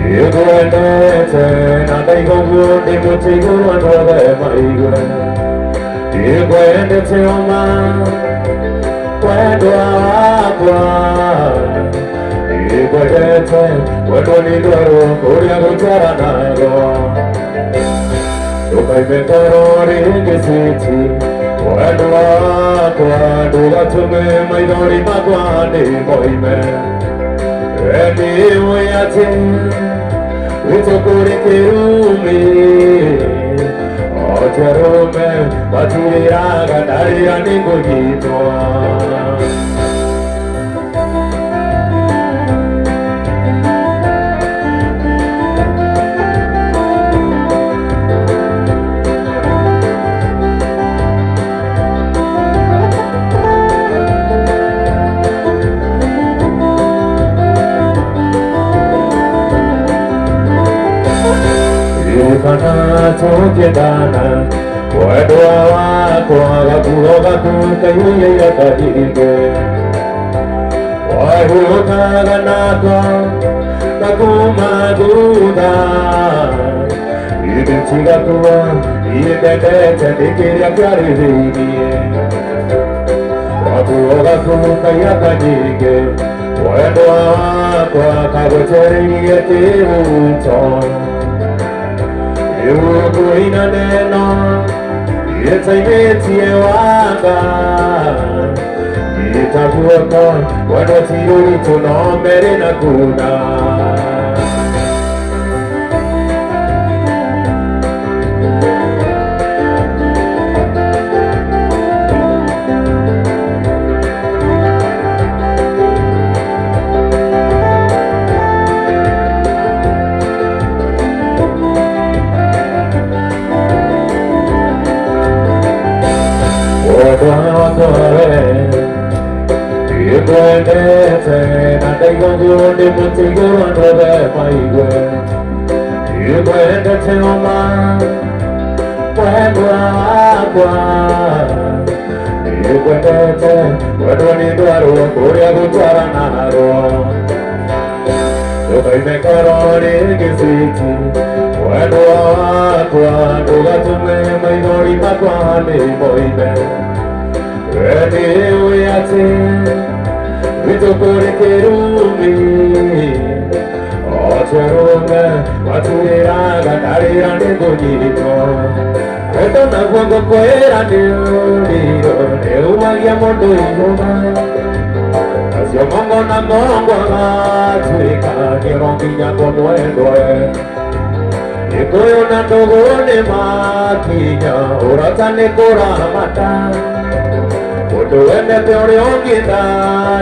You go and turn, and I go good, they will take you on over my good. You go and tell man, when do I go? You go and turn, when do you go? Go to go. So I make a road in the city. When do I go? Do that to me, my daughter, my boy. Anyway, I think it's a good me. Oh, Jerome, but you are a Kana tokedana Wadwa kwa kuroga kukayuye ya kadige Wahuka ganatwa Nakumaduda Ibinchiga kuwa Ibetete dikiria karibiye Wakuroga kukaya kadige Wadwa kwa kagoteriye tibuto You going on and on, it's a bit waka. It's a good one, what does he do to know better than a good? You go and dance, and I go good, they will take you on over my way. You go and dance, and man, when do I go? You go and dance, when do I do? Go to Aranaro. So I make a road in the city. When do I go? Do that to me, my body, my body, boy, man. Anyway, I think it's a good me. Oh, Jerome, what do you have? I don't know. I don't know where I do. You are your mother. As your mama, I'm not going to get on the other. You go on to go to Makia or a Tanekora Mata. Odo ene teori ongita,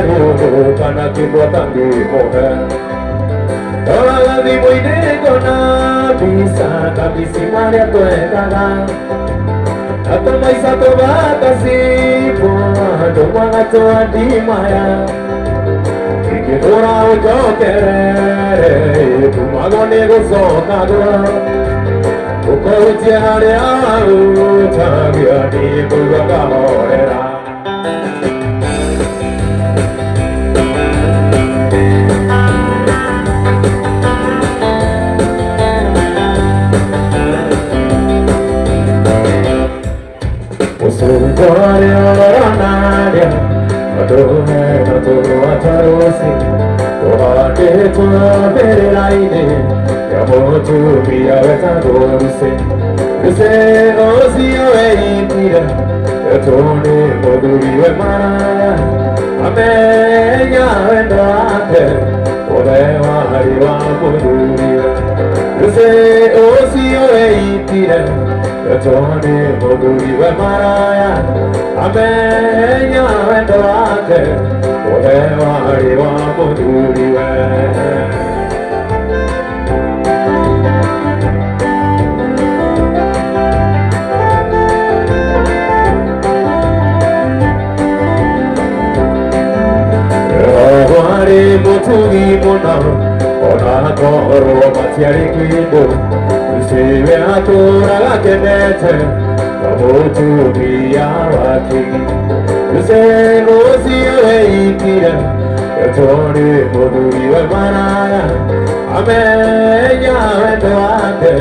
odo kana kibotangi mohe. Tola di boine kona bisa kabisi maria toekana. Ato maisa to batasi po, do manga to adimaya. Ikidora ojo kere, tumagone gozo kadora. Uko ujiare aru, chabia di buga morera. Sugore oranaria, adone natoro atarosi, tohate toa berelaide, yamo tu biya vetagose, kuse osio eitira, etone moduri ve maraya, amenya vendoate, ode mariwa moduri ve, kuse osio eitira. Etone moduri ve maraya, amenya vendoate, ode mariwa moduri ve. Mutugi mona, ona koro matiari kibo. Se ve a tora la que mete, como tu via aquí. Se no si e tira, Tony Muduri Manaya, Amenya and Wake,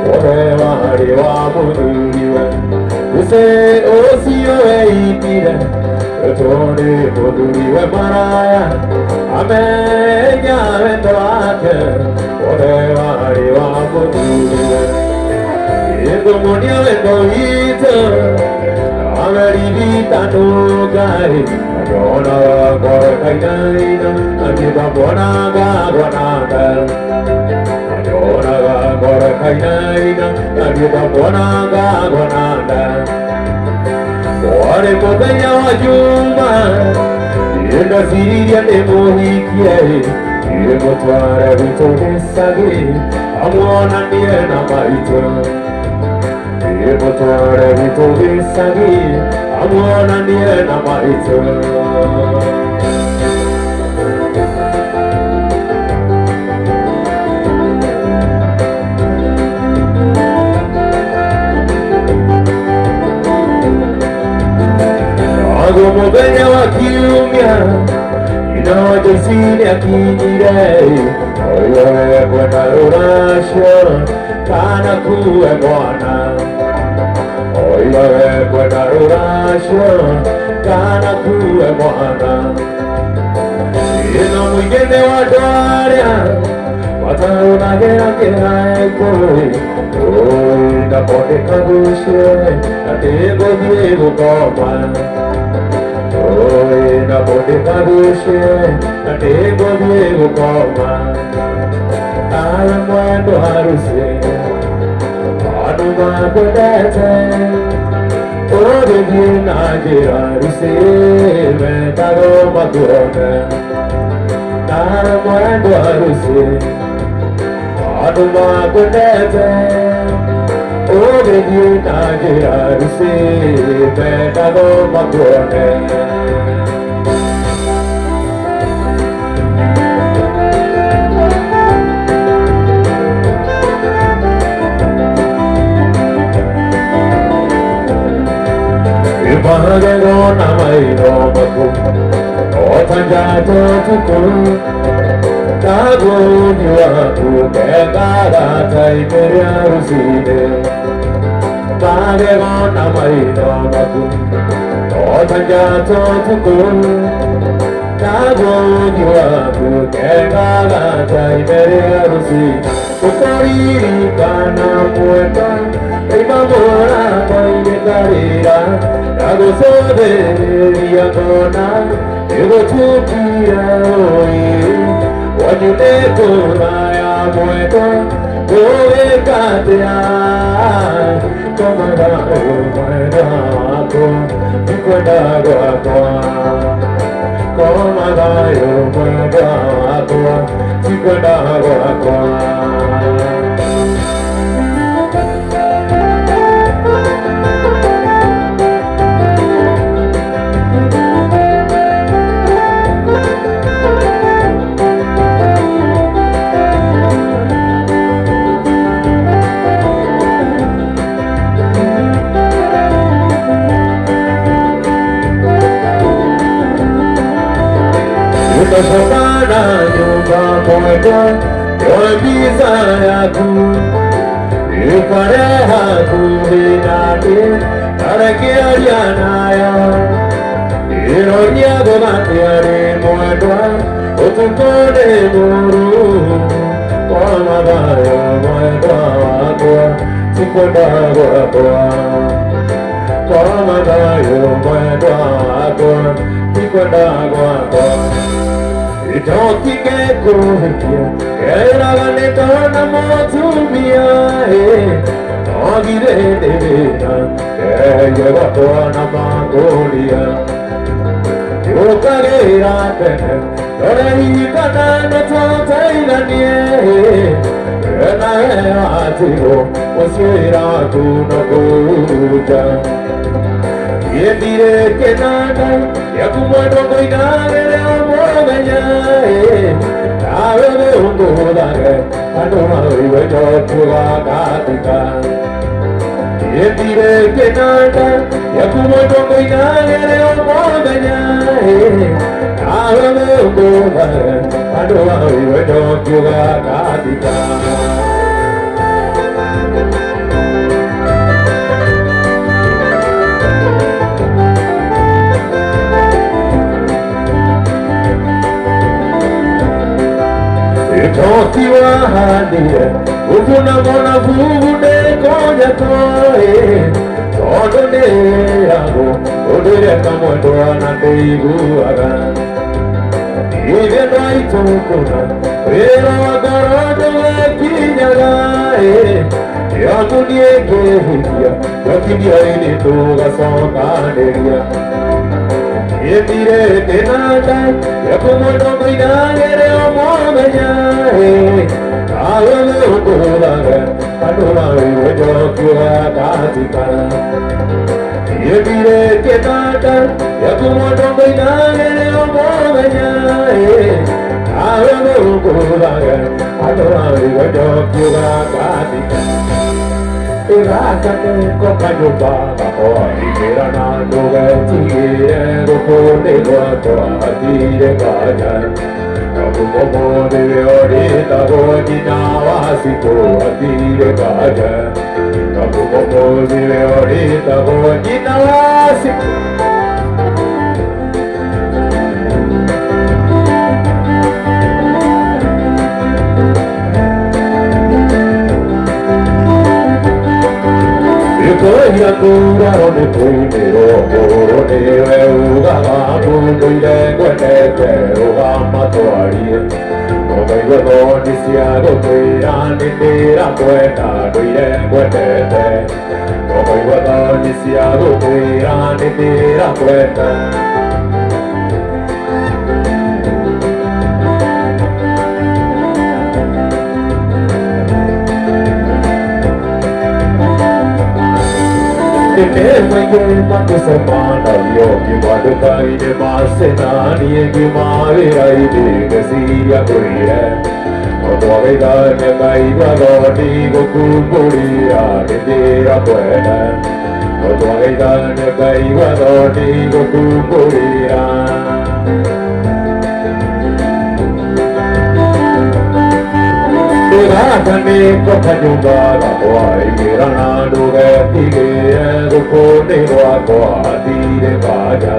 whatever you are Muduri. You say, oh, see you, Tony Muduri Manaya, Amenya and Wake, whatever you are Muduri. In the morning, and go eat. Amarivita no gai, Agona Gorakaina, Agiba Bonaga Bonaga, Agona Gorakaina, Agiba Bonaga Bonaga. What a Motaya Juma, in the Syria de Mohikia, you must wear every token sagi, I want a near Namaito. Yemotware vitogi sagi, amwana ndiye na maito. Ago mobenya wa kiumia, inawajazini akinirei. Oyo kwenda urasho, kana kuwe mwana. Oiwe kwenda urasho, kana kuwe mwana. Ino mwingine wa doaria, wataunagea kiraekoi. Oi, naponde kabushe, natego diego koma. Oi, naponde kabushe, natego diego koma. Aya mwendo harusi. Anuma kodete, ode dina jiraruse, metaro makone. Nara mwendo haruse, anuma kodete, ode dina jiraruse, metaro makone. Pagano namaino maku, otanjato tuku, tago niwaku kegara taimeria ruside. Pagano namaino maku, otanjato tuku, tago niwaku kegara taimeria ruside. Ukari kana mueta, imamora maimekarira. Ago sode yagona, ego chupia oi. Wanyuneko ya mueto, goe katea. Komada mueda ako, ikwenda kwa. Komada mueda ako, ikwenda kwa. Sopana nyumba moja, yobiza yaku, ikareha kuhinate, arakia yanaya, ironia gomatiare moedwa, otukone muru, wamadayo moedwa wakwa, sikwenda wakwa, wamadayo moedwa wakwa, sikwenda wakwa. Don't think I go here. Era la neta na motumia. Agire devena. Lleva toda na Mongolia. Yo carera tene. Dore hikana na tata ilanie. Ena atiro. Osira tu no kuja. Yendire que nada. Yakumano koinagere amoganya. Ave ungo dare. Anuma iwe jotuga katika. Yendire que nada. Yakumano koinagere amoganya. Aruga Adwa Yoga Kadika Tokiwa hadiye Ufuna mona vude koja toe Todone yangu Udire kamwendwa na teigu aga Ive naitokuna Wera wakaraja wekinyaga Yangu niekehikia Yakidia ini tuga sokaneria Yemire tenata Yakumono mainagere omomenya Awe ukulaga Adura wejokiwa katika Yemire tenata Yakumono mainagere omomenya Awe ukulaga Adura wejokiwa katika Irakate kokanyuba Ikera na nuga tigire Rukone lwato atire kaya Kabukomo deve orita Gojina wasiko atire kaya Kabukomo deve orita Gojina wasiko Koya kura one primero one uga mundo ile kwete uga matoarie Koga iwe sia go kuira nitira kweta ile kwete Koga iwe sia go kuira nitira kweta Matu semana yo gimadu kai de masena ni gimare rai de gasiya kuire Otoave da ne kai bagoti gokuri ade de apuena Otoave da ne kai bagoti gokuri Kane kokanyuga Wai girana duge tige Rukone wakwa dire kaya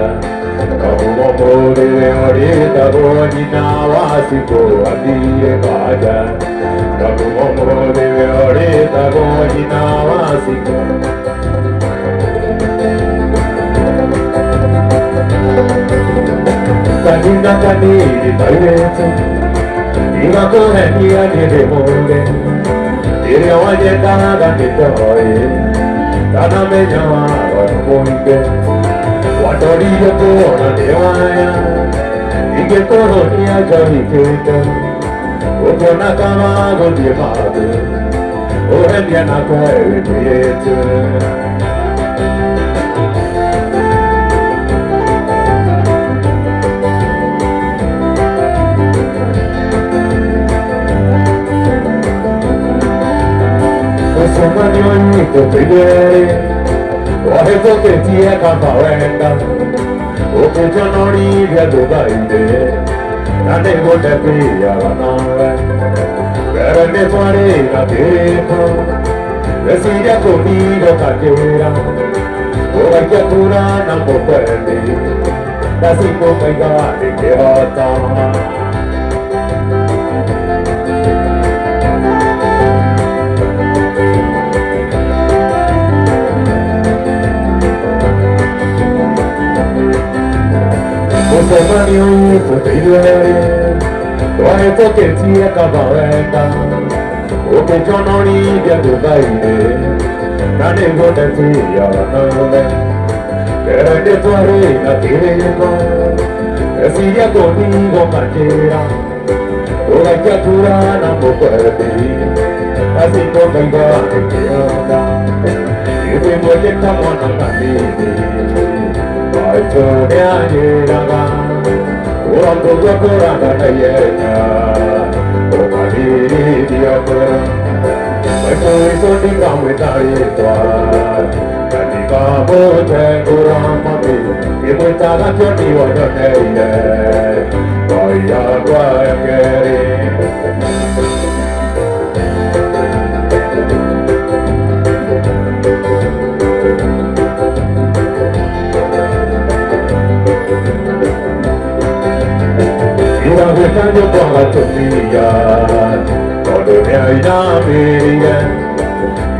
Kamumo mori orita Gojina wasiko atire kaya Kamumo mori orita Gojina wasiko Kanina kaniri tairete Iga kohenia nire mole Ire waje daga nitoe Tana menya warumoike Watori yoko ona dewaya Ige toro niya johiketa Ukona kama gondi madu Ohendia na kwewe kuyete Somani kupigere Wahezo ketie kapawenda Okujanori vya dubaide Nane gote pia wanawe Verende tware na tepo Vesiria konigo kakera Ogakia kura na mopende Nasiko kaigane kehata Somani kupigere Wahezo ketie kapawenda Okujanori vya dubaide Nane gote pia wanawe Verende tware na tepo Vesiria konigo kakera Ogakia kura na mopende Nasiko kaigane kehata Iwe mwenye kama na kanini Waitone ajiraga Urambuga kuranga na yenya Umadiri diakura Waitone kamwe taritwa Katika bote kuramami You put on a 21 day. Boy, you're you are with your brother to me, for the very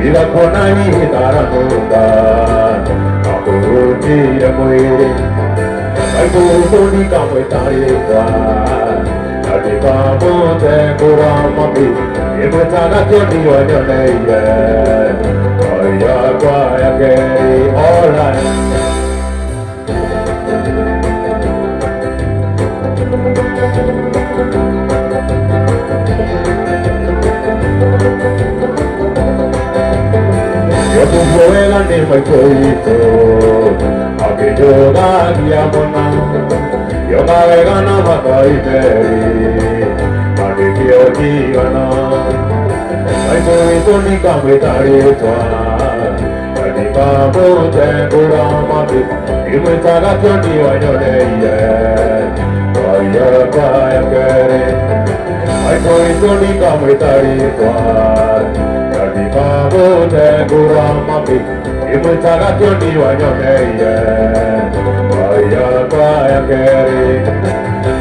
Ila kona ni taramunda, aku ni amoi. Aku ni kamu tarik adi kamu tengkurang mati. Ibu tanah jadi wajah naya, ayah kaya kiri orang. Yo tu juega ni me coito, aunque yo daría mona, yo navega na mata y meri, mani que yo diga na, ay coito ni cametari toa, ni camo te cura mati, y me chaga yo ni baño de ella, vaya vaya querer, ay coito ni cametari toa. Kamu tegurang mati, ibu cakap jadi wajah naya, ayah kaya kiri,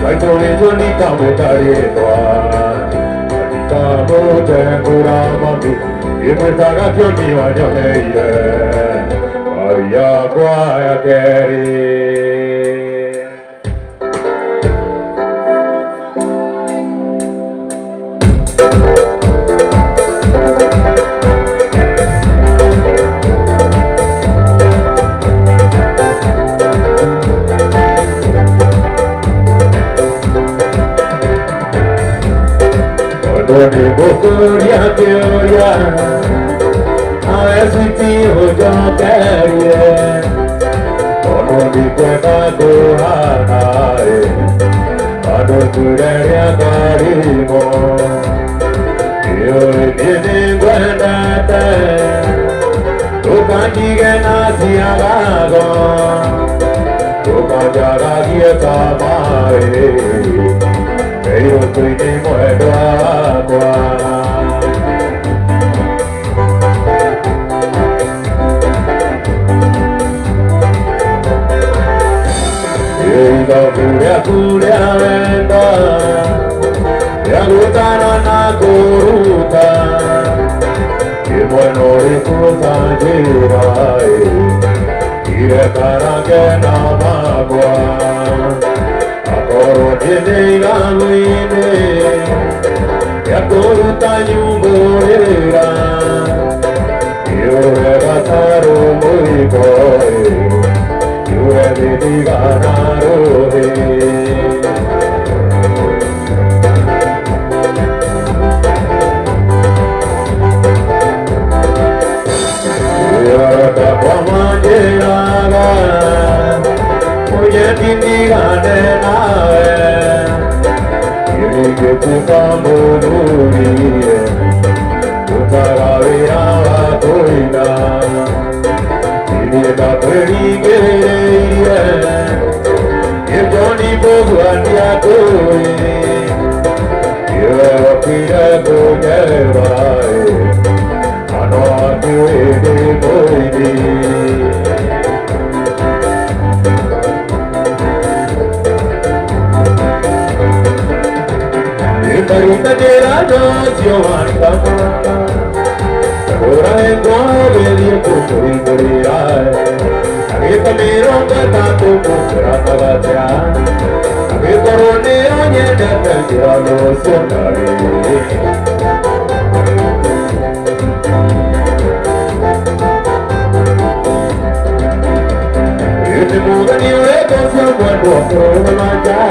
baik itu ni kamu cari tuan. Kamu tegurang mati, ibu cakap jadi wajah naya, ayah kaya kiri. Doni bukuria teoria, awesiti hojo kerie, ono di kueka kuhanae, ado kureria karimo, iori nini kuendate, tukanji genasi agago, tukanjaga kie kamae. Yo estoy ni muero agua. Y la curia venda, ya gutana na kuruta, y bueno y fruta llevae, y de cara que na magua. Koro jene gamuine, ya koro tanyumborera, yore bataro muy boy, yore didi ganarore. Yore kapamajeraga, oye didi ganena. Que tu camburie, tu taravera la toina, y la perigueria, y Johnny Boguania toi, y la pira coñeva, ano atue de boidi. Carita de la noche, Marta, ahora en cuadro de cultura, aquí camino que tanto cultura para allá, aquí coroneo y en el tendría los sonaré. Este mundo ni un recocio bueno, pero no mancha.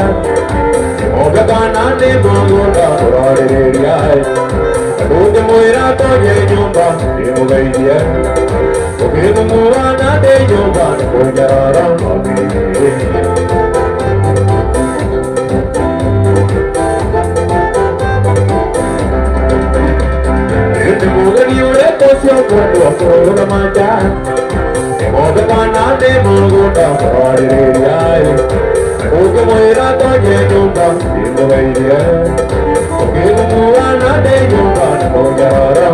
Oga kanane mongola orareria, adude moira toye nyumba, emo gaidia, oge muana de nyumba, kojara mabi. Este mundo ni ure tosio cuando solo manja, Obekana de Mogota, Party, Okemoira, Toyota, in the way, Okemoana de Yoga, Oyara,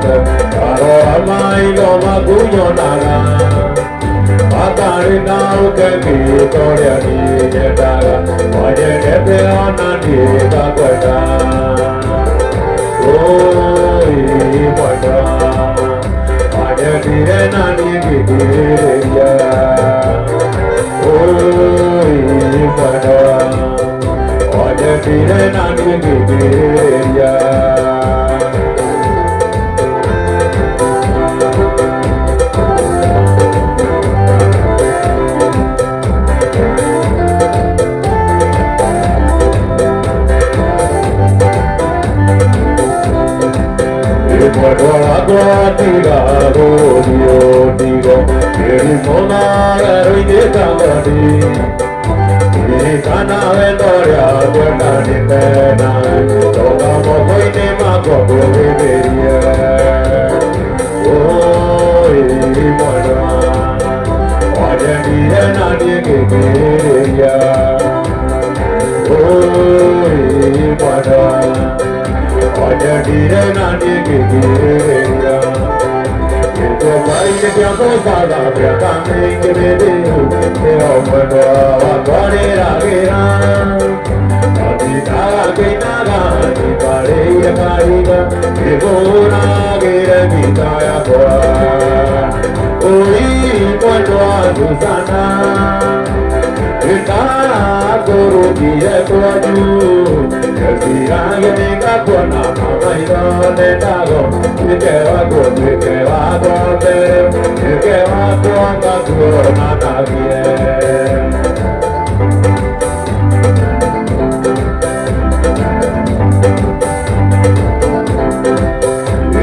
Aro amai loma kuyonaga Atari nau keki toria ni netaga Oye nete anani kakweta Oi moja Oye dire nani kikiria Oi moja Oye dire nani kikiria Tira rodio digo, eri mona eri de kamadi, eri kana vendoria buena ni pena, toga mokoi ne mako beberia, oh eri mona, oye dire nani kekeria, oh eri mona. Oye dire nani kekeria Ito pai ke pyako sada pyakame ke bedehu Te omano avakwane ragera Ati taga ke naga Ni pare ya kaiga Ego ragera kitaya koa Oi kwando adusana Ita koro kiye kwaju Yasirage nika kona mamaida netago Ikewa konde Ikewa konga kuona nagie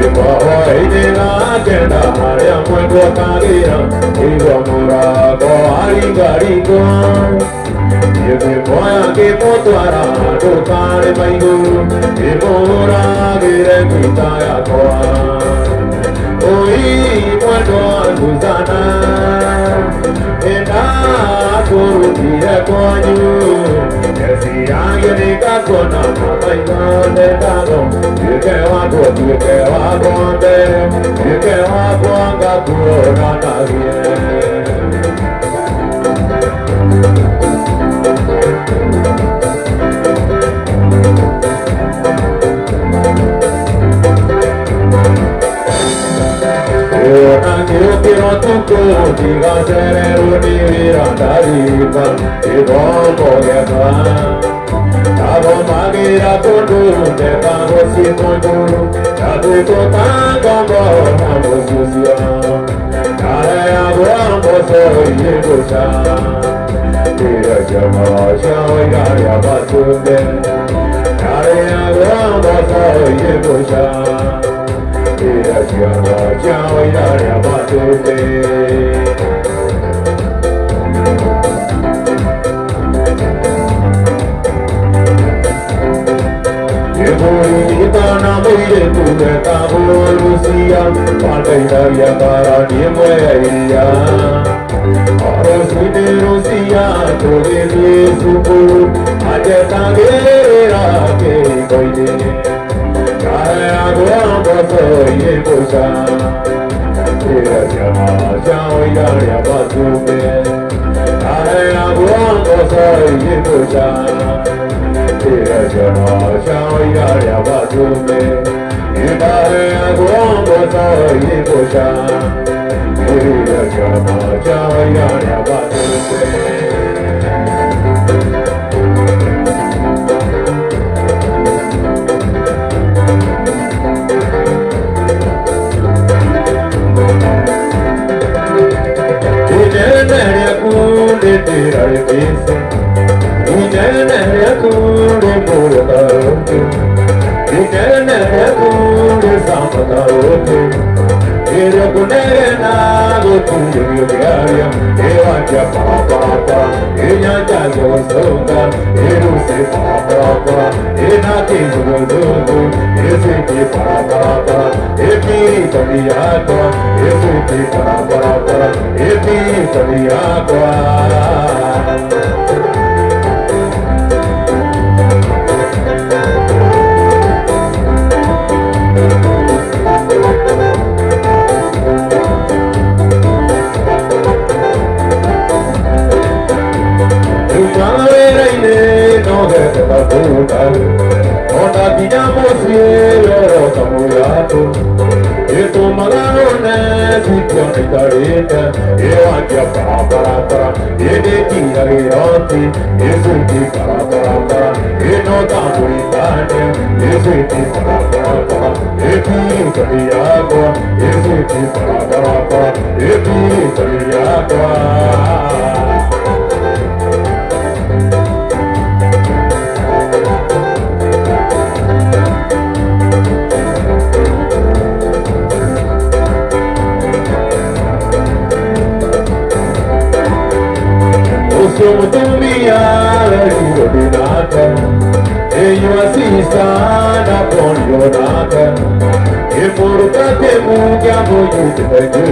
Ipawa idina agenda Haria mwendo kagira Iwa murago arigariko Yeme moya ke motuara Dukare maigu Imura gire kitaya koa Oi mwendo aguzana Ena kuru kire kwanyu Yesi ange nika kona Mamaika netago Yuke wako konde Yuke wako anga kuona nagie Io quiero tu diga ser univirandaripa y como guerra Abo magira con tu te pago si moyo Ya tu totan como amo sucia Kare abo amo soy yegusha Tira llama ya oiga ya batunde Kare abo amo soy yegusha Ira llama ya oiga ya batunde Itana moire tuve kabo Lucia Palpeita ya para ni mueria Aro suite Lucia Tove mi supu Aje tangera ke koide Kare agua boso ye bosa Ira llama ya oiga ya basume Kare agua boso ye bosa Tira jana shaya ya bazume Idare agwambo sa yibosha Tira jana shaya ya bazume Inene ya kunde tira yibise Inene ya kunde murata ote Inene ya kunde samata ote Ire kunere na gotu yogyarya Evaja papa Enyanja yosonga Eruse papa Enaki zugudu Esiki papa Epiri taliyakwa Esiki papa Epiri taliyakwa Nitarita, Evantia Parapara, Edeki Arioti, Esuti Parapara, Enota Tanya, Esuti Parapara, Epi Sariagua, Esuti Parapara, Epi Sariagua. Sono tu mia la rinata e io assistana con l'onata e portate mugiamo io te perché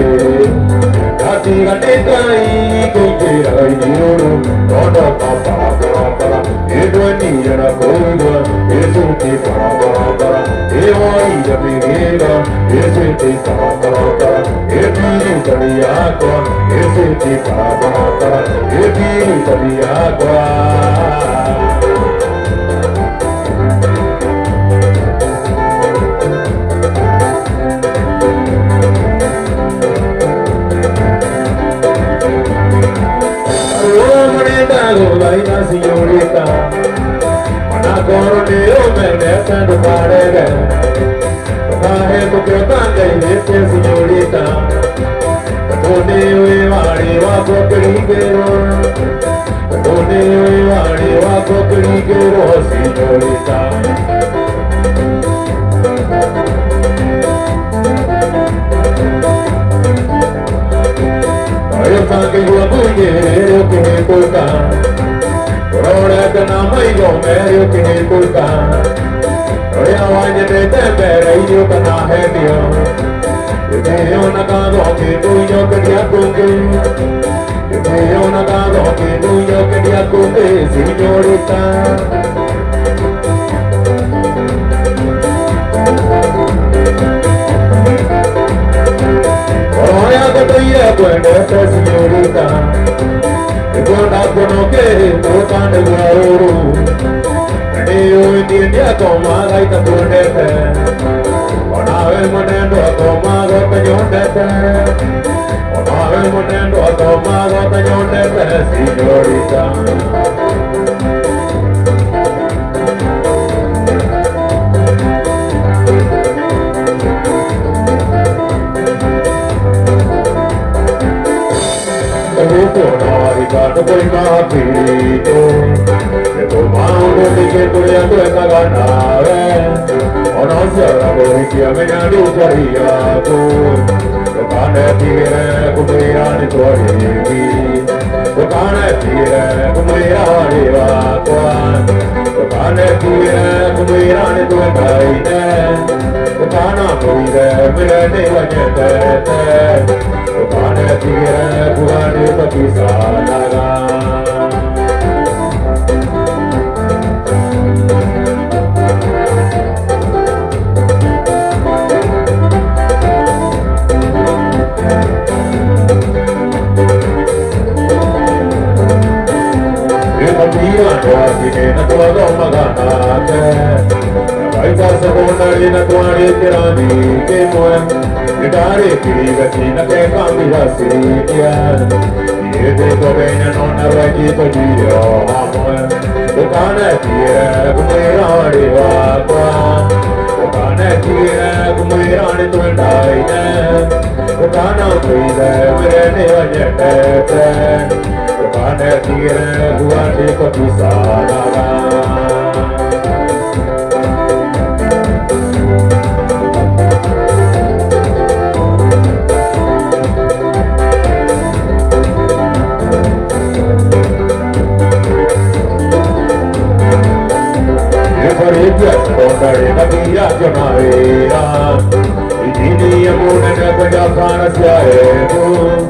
casi ganettai con che rai io non ho papà e due nira coda e tutti papà e oi da preghiera e tutti papà e pini di acqua e tutti papà e pini di acqua. La signorita, una coroneo me ne sento parere, parego che tante invece signorita, torneo e arriva a coprigero, torneo e arriva a coprigero signorita. Io tanto io voglio che mi porta. Ora che non mai come io che ne colpa ora voglio te bere io che non è mio e te una cago che tu io che ti acconte e te una cago che tu io che ti acconte signorita. Ora che tu io questa signorita e buono che portano il lavoro e io in India come dai da tornete ora venendo a tomare pegnonete ora venendo a tomare pegnonete signorita. Ricordo poi capito che tu mano che tu ya tu esta ganare o non sarà poi che me ne aducaria tu lo cane tire come irani tuoi lo cane tire come irani va qua lo cane tire come irani tuoi caine lo cane muore me ne va niente lo cane tire purani pakisana. Na tua doma ganate, vai da seconda na tua ritirani che muore, e dare che vecina che cambia sia, e te bene non avrai detto Dio amore, tu cane dire come arriva qua, tu cane dire come irani tu dai ne, tu cane dire ne va niente. Pane tire guardi coti sarà. Io farei piazza portare la via giornata, i dini e buone ne quella sana sia tu.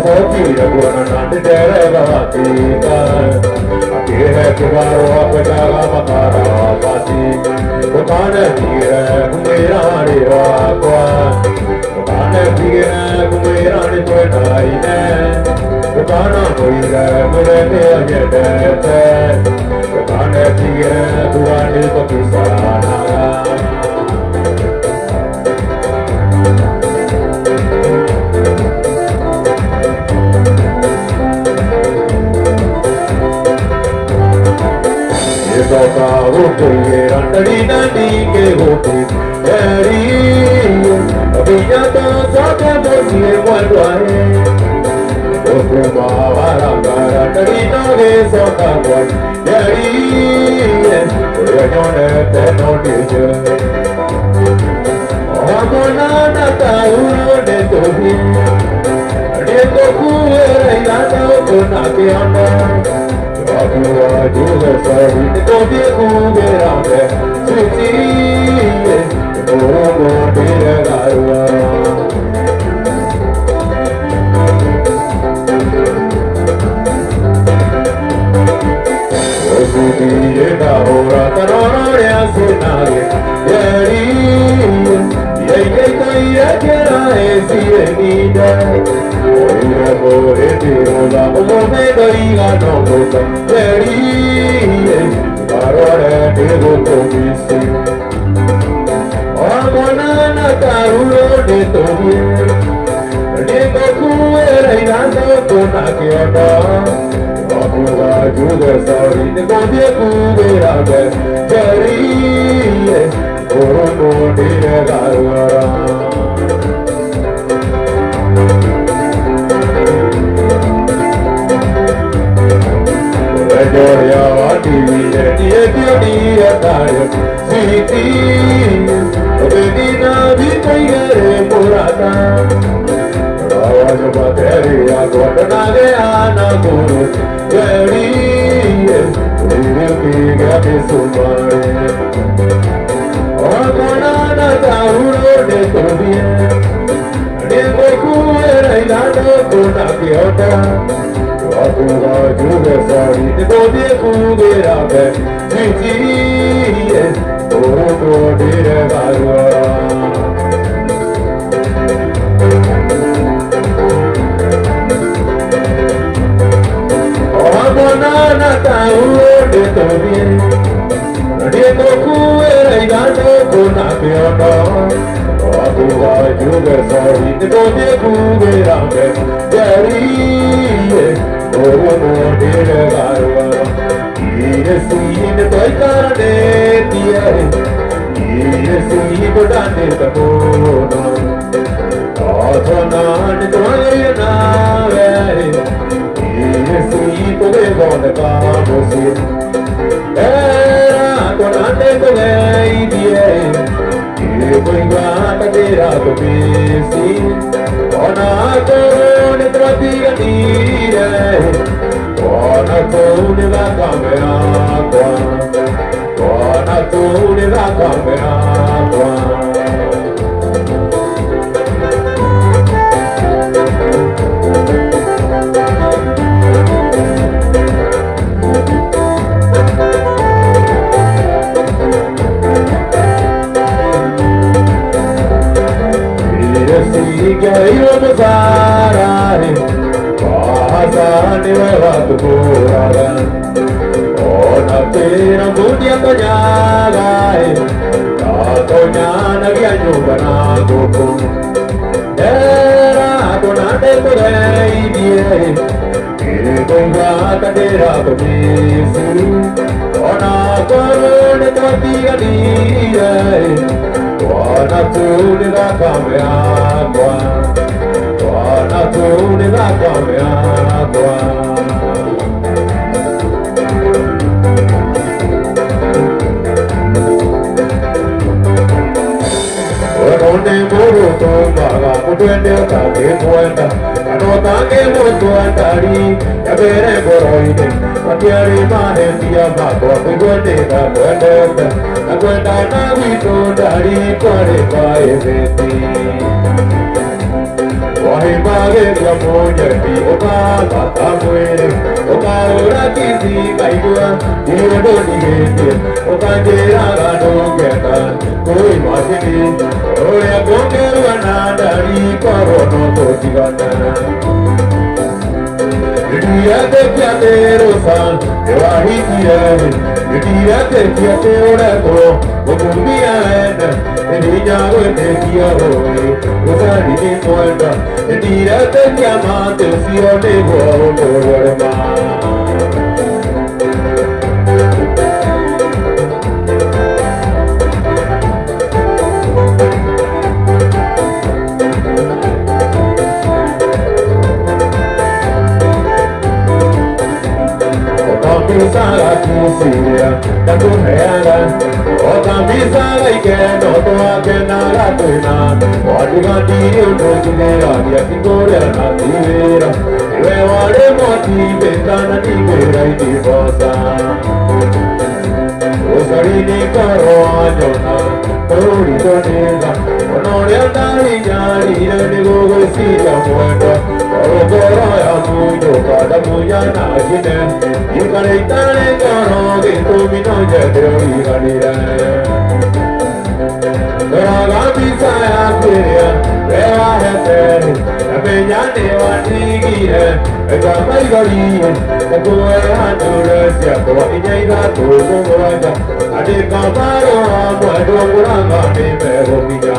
Tira buona nante tere bavatika Atire kivaro apetala makara pati Kokane tire kumirani wakwa Kokane tire kumirani tuenaine Kokana kuire murene ajete Kokane tire kuwani pakisana. okay, Randari Nandi Kehoki, Eri, Abiyata Sakamosi, one way. Okuma Varanga, Randari Nage Sokamoy, Eri, Rayone, Tenodija. Amona Tauro de Tobi, Retoku, Rayana, Konakiana. Akua juga sari tobi kuberabe suci oromo diragarwa osuki edahora tarore asunage yeri yei kai akera esienida oira bore tirola omome daiga no bosa yeri parore tigo komisi amona tauro de tobi de kuera inando konakiona akua juga sari de kobie kuberabe yeri oromo diragarwa Joya Divine, Dia Tayo, Siti, Obedina, Vitayere, Murata, Rawajabateri, Aguadanade, Ana Guru, Yeri, Uripi, Gabi Sumare, Aguanana, Tauro, de Tobie, Devoku, Erailano, Kunakiota. Akua juga sari tobi kuberabe suci oromo diragarwa Amona tauro de tobi Retoku eraigano konakiona Akua juga sari tobi kuberabe yeri oromo diragarwa Iyesi toikarane tiare Iyesi bodane tabona Athana toyena vere Iyesi toge bonde kamosi Era konane toge idie Ikoinga tera tobisi Ona tone tratiga dire Ona tone la camera Ona tone la camera Io musare, pasane vato purara. Ona tera budia toñaga, ta toñana viaggio banago. Era donate porei die, che convata tera comisi. Ona corone tortiga dire. Ona tune la camera qua, ona tune la camera qua. Onde moro tombaga, mutende kage muenda, anota ke mutu antari, ya bere boroide, matiari mane siya mako, kugonde na kuende, na kuenda na wito dari kore pae veti. Wahi mage ya mojati, oka tata muere, oka ora kisi kaigua, iyo doni gete, oka jera gano geta, koi masini, oya gongeru anandari, korono tosigana. Dia te piatero san, te vahitiere, dia te piatero ko, okumia ena, niña te kia hoy, usari ni muenda, dia te chiamate fione buono por Sala Kusia, Takuhera, Otamisa like no Toakenara Tuna, what you got to do to the Yakigoria Nativera, where are the motive and Tivera Divosa? Rosarini Caruana, Tori Donega, Honoria Darijani, and the Google Sea of Wonder. Ogoroya muyo kada muyana jine yukare tane karo gintu mino jedro iganira Raga bisaya kiria rewa hete abenyane wanigire ega maigari koe handure sia ko inyaga to moraja ade kamaro amado muranga ne meromiya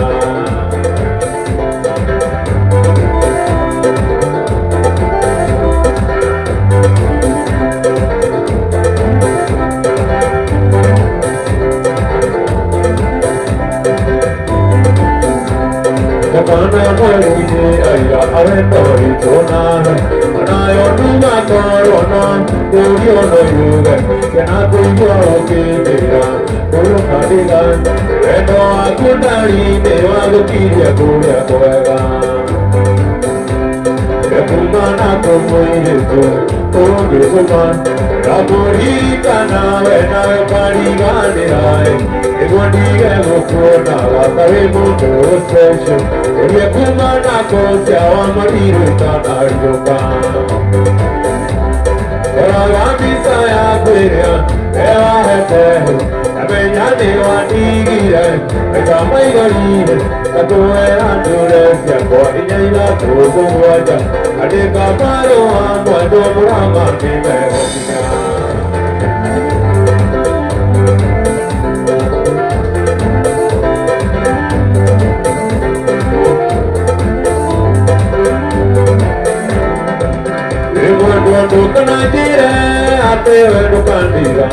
Kana pari aya arentori chona anayo tuma korona turiyo no yuga kana tuyo kidera turu kadiga eto akundari dewa gukiriya kuya koega kumana kumuizo toge kuma rabori kana wena pari ganirae egwadiga gukona wakare muto sesho oye kumana kosya wamariru kana yoka Raga bisaya kweya ewa hete abenyane watigire eka maigari katoe andure siako inyaila togo waja adeka paro amwado murama nime hokiya Kanajire ate wenu kandira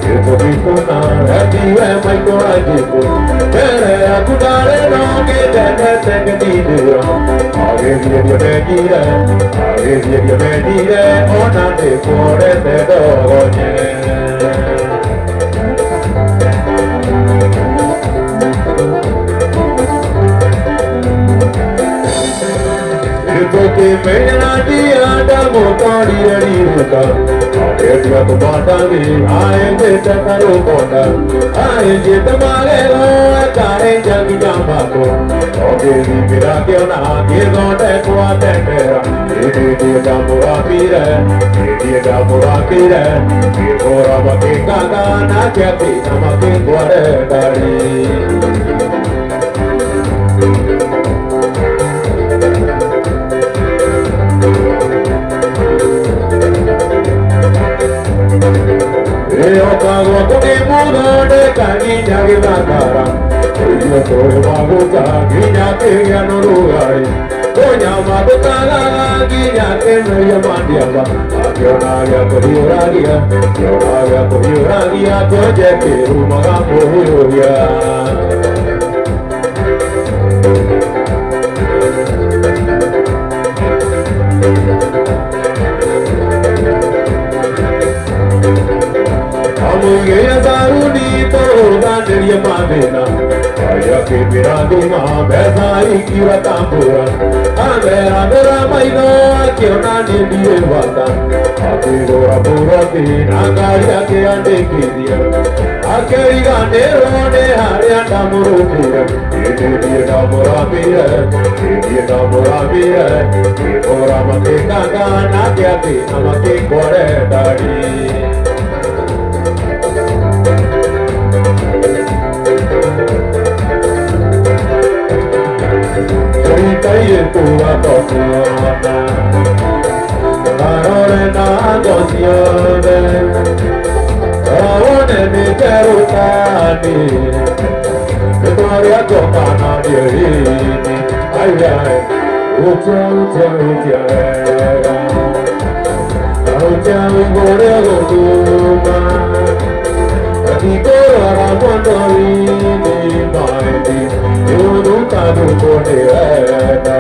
Yeto bikuna atiwe maiko ajiku Tere akudare nongi tene tenge nidira Age vye medire Onande kore te dogonye Porque me la dia da motori riuka Adia to batani ae te karo kota ae je tamare lo kare jagi jamako Oge ni mira ke na ke gote kwa tendera Edi damura pire Ke ora ba ke kaka na ke ti namake kware dari Okago kuni mudo de kaninya gibakara Oyo tore maguta ginya kenya no lugari Konya magutala ginya kenya yamandiaba Akiona ya kodiuragia Koje kiru magambo huya Amugeya zaruni to ganderia mavena Aya ke miraduma besa ikiwa tambura Andera maino akiona nindie wata Akirora burati nangari ake andekidia Akeri gandero ne hari andamurupira Idie damurapira Ikora make kaka nake ake namake kore dari Taye tua tosiona Karore na tosione Raone mi terutani Ketoria tokana dierini Ayay Ucha ugore gotuma Atikoro aramondorini maedi Yunu kanu kone eda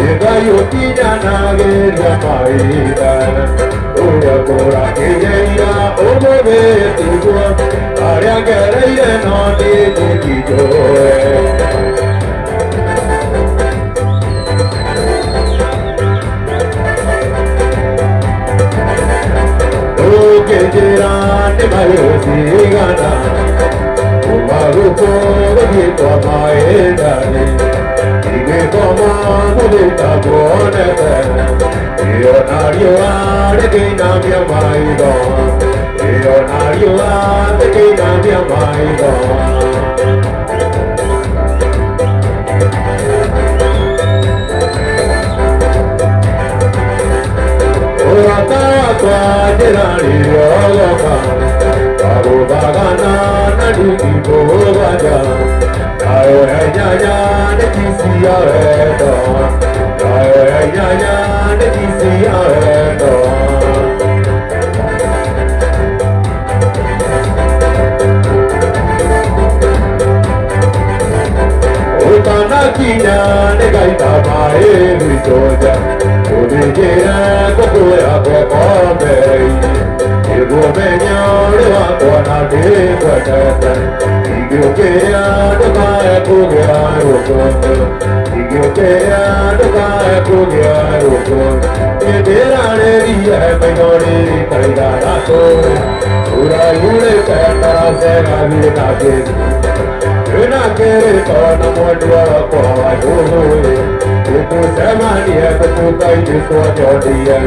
Ega yopina nage yamaida. Ora kora keya omo be tuwa. Arya kereya no de kijo. Kejirani mayo sigana, umaru kore gita maedani, ige koma mudita bonete, iyo nariyo ade kina miya maido, iyo nariyo ade kina miya maido. Jirani yoga, babu bagana nadi bogaja, ayo nyanya ne kisiya do, ayo nyanya ne kisiya do. Utana kinya ne gaita bae bisoja. Udijira kukuya kukome, igumenya lewa kona dikwetete, igiukea dukae kugia rukundu, igiukea dukae kugia rukundu, yedera leviye menori kaida rato, ura yule kenda sega vina kidu, yuna kere kona mwendwa kwa juhuye, tu semani hai tu kai jiso jodiya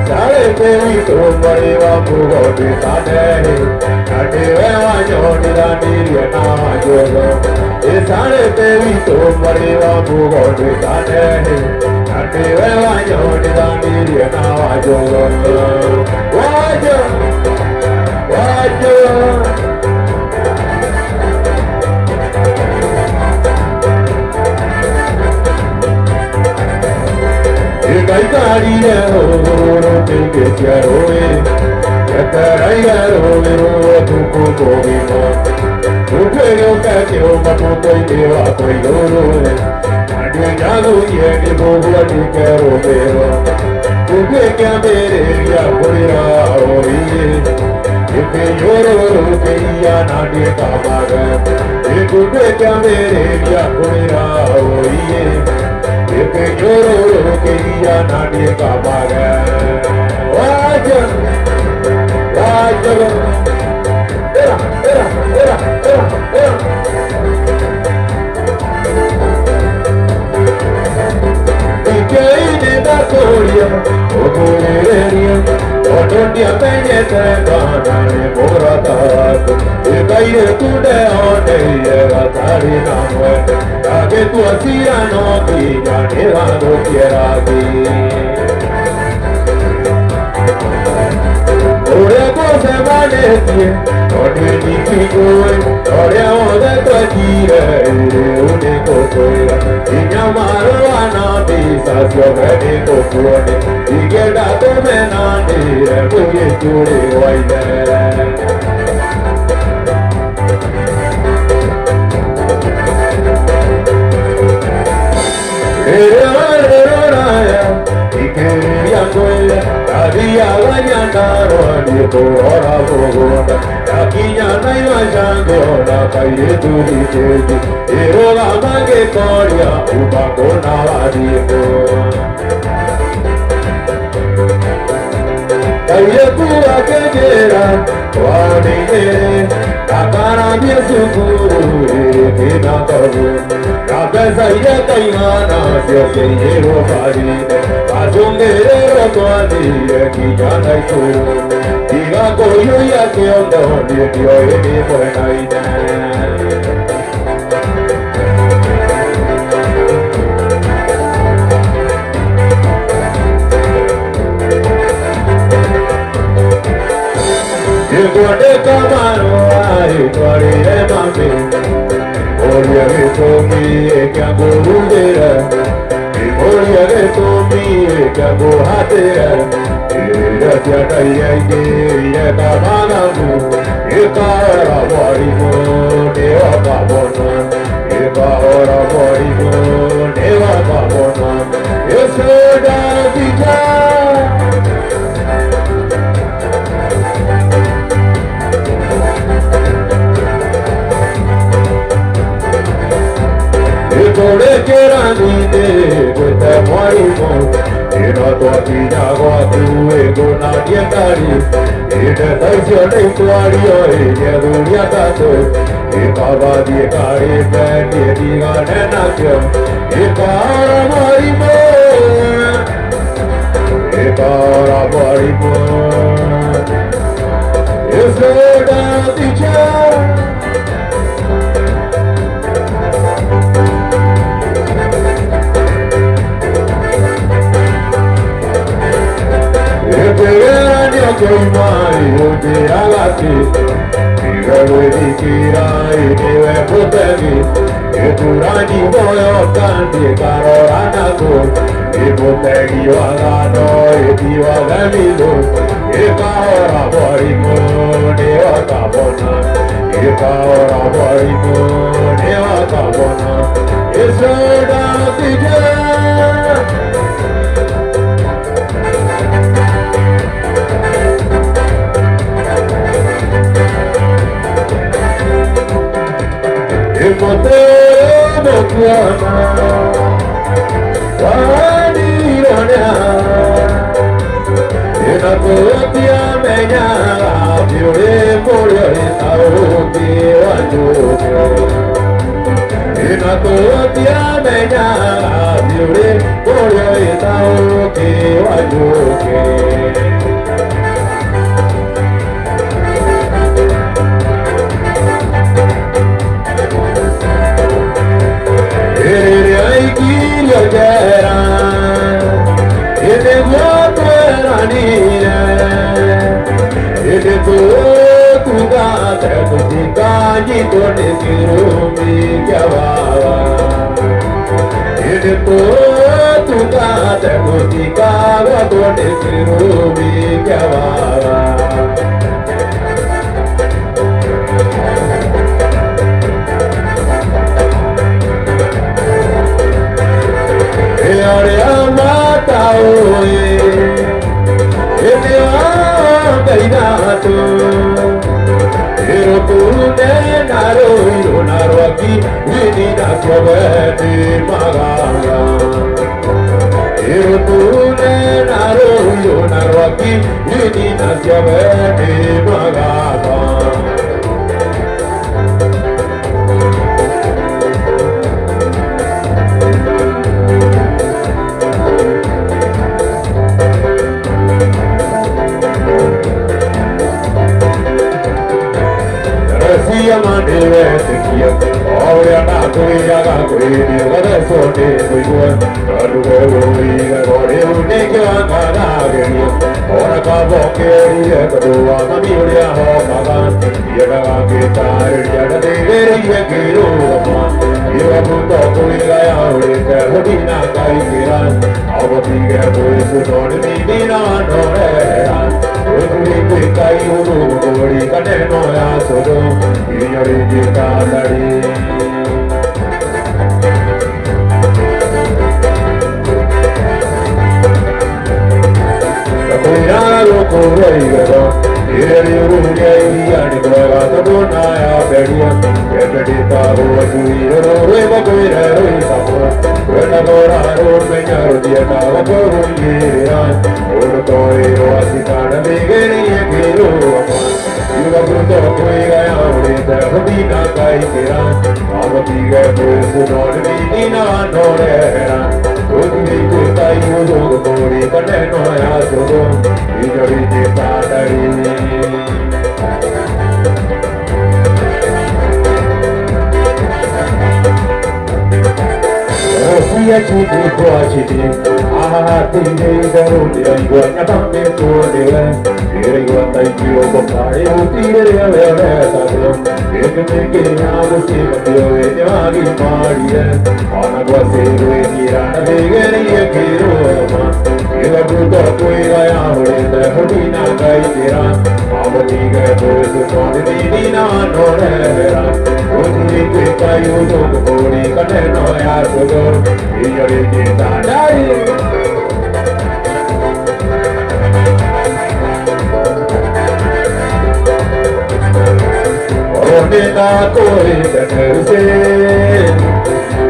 sare tevi tumari va pugo di sade ade va jodi da niriya na jogo e sare tevi tumari va pugo di sade ade va jodi da niriya na jogo wajo wajo Kaitari ro te chiaroe, kaitarai ro tuku kovimo, tukero kakyo maputo idewa koidoro, adi jago yeni bohua tukero pero, tuke kya mere ya korira oiye, yuke yoro rupiya nadi kamaga, tuke kya mere ya korira oiye. Eke yoro keya nadi kamaga, wajan, wajan, era. Ike ini dakoria, okoreria, otonia penyete kanane morataku. Ika ye kude one ye gatari namwe. Que tu hacía no pilla ni dando quiera aquí. Ore cose vanetie, ore ni figure, ore ode tragire, unico soia. I chiamaro a nabisa, si oveni cofuone, i che da come nanire, poi giuri guaide. Había bañada ni por hora bogona, aquí ya no hay bañando la calle tu dice, pero la maguetoria upa con abadico. Calle pura que quiera, guanine, la cara mi sucuru, que na cabu. La pesa y la caimana, si o se llevo parine, a donde era tu amiga, que ya no hay tú. Diga coyo ya que ando, ni el tío y mi buena idea. Llegó de camaro, ay, corre mami. Memoria de tomi que aburrera, memoria de tomi que aburratera, gracias a ella y a Kamanamu, y para Morimo, de Opabona, y para Morimo, de Opabona. Gerani with the Marimo, in a Tortina, go not yet. In a Taisha, in a Yatato, in Kavadi, Kari, and Yediga, and Nakia, in Karamarimo, in Karamarimo, is the teacher.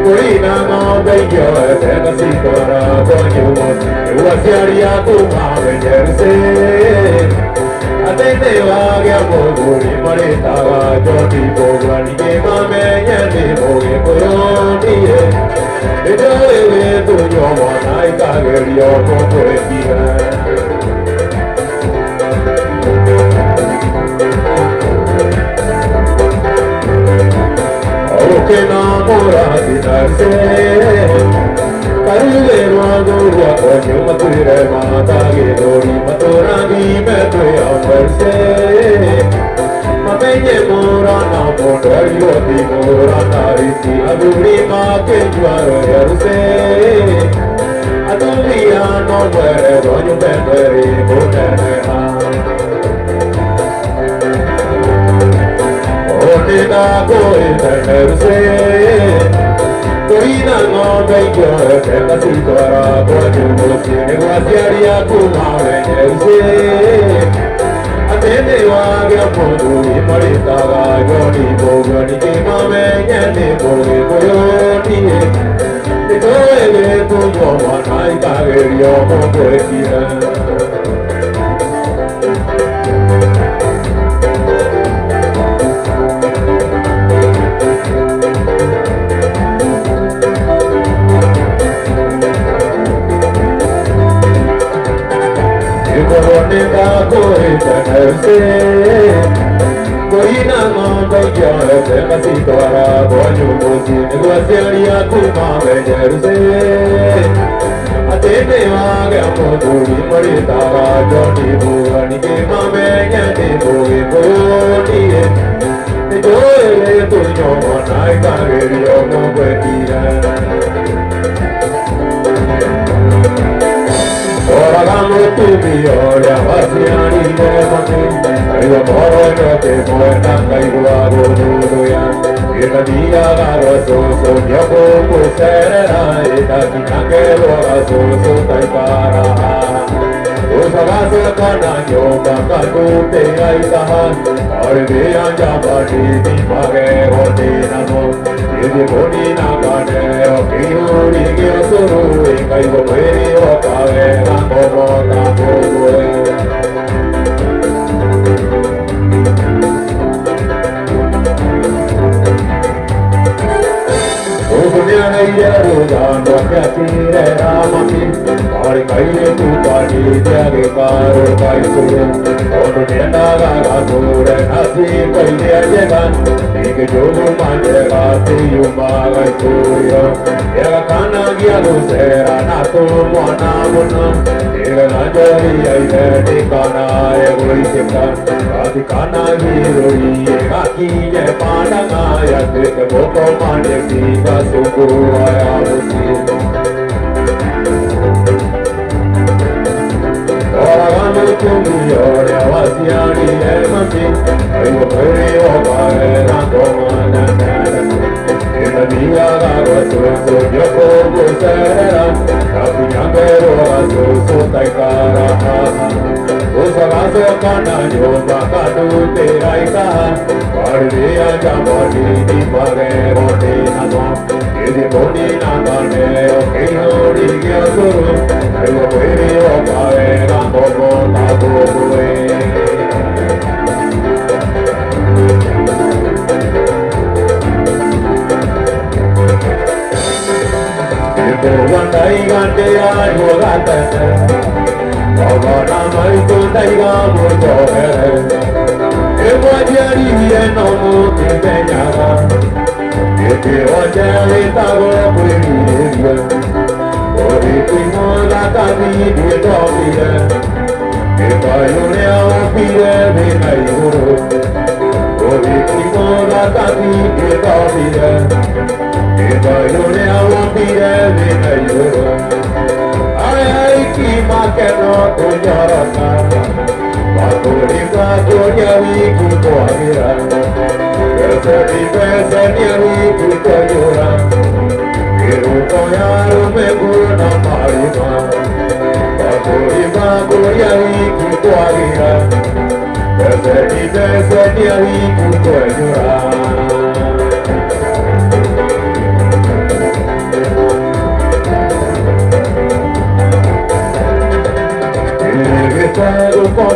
Corina no bello de la cintura coño Guasiaria tu madre yerse Atende va que amor marita va yo tipo guani que mame yeni boge coyoni Yo le tu yo mona y cagerio no puede que enamora di darse Carule ruago coño mature mata che dori matura di me tue amorse Ma pegne mora na mondo io ti mora na riti aduri ma che giaro yarse Aduri no muere coño bendere bonera Corina coi tenerse Corina no bello che la cintura coño tiene guasiaria kuma venirse Atende va che appunto mi marita va goni bogani che mame niente bogi coyoni E dove tu uomo nai cagerio con quel Corina coi tenerse Corina no bello de la cintura coño tiene guasiaria kuma venirse Atende va che amor mi marita va Johnny Bugani che mame niente bogi coyoni E dove tu no nai cagerio no puoi Ora gamo tu mi oria pasiani de mami Io moro no te buena kai guago nudo ya Ita dia garo so yo ko será ita tinange lo so tai para Usa gaso kana yo baka tu te ai sahan Aur de anja badi ni mage hote na mo Ye boni na kane o kiuri ge suru kai go me o kave na ko na ko Dando que atire ramati, pari kaile tu pari jage karo kaisure, onu nenda gaga sure nasi kaile jegan, ike jogu manje gati yuma gaisuyo, ega kana gia lucera nato mwana muna, ega nanjari aile tikana egoi sekan, gati kana giroi ega kiye pandanga ya teke boko manje kika suku aya Ora gamo tu mi oria wasiani e mami Ayo peri o pare na komana Ina dia gago so yo kogo serera Kapi nyangero so tai kara Usa gaso kana yo baka tu te aika Pardia jamoni di pare rote na no Edi boni na kane o kehori gya suru Ayo peri o pare na kogo na kogoe Eko wandai gante ayo gatane Oga na mai tu taiga mujo ere Eko ajari no mu te nyaga Eke ojale tago kuiye Ori kuimo la kami di domire Eka yone au pire de kai uru Ori kuimo la kami di domire Eka yone au pire de kai uru Ai ki makeno kunyaraka Bakuri ka kunyawi kukwamira Besari besanyari kukwayura Kiru koyaru meguna marima Bakuri ka kunyawi kukwamira Besari besanyari kukwayura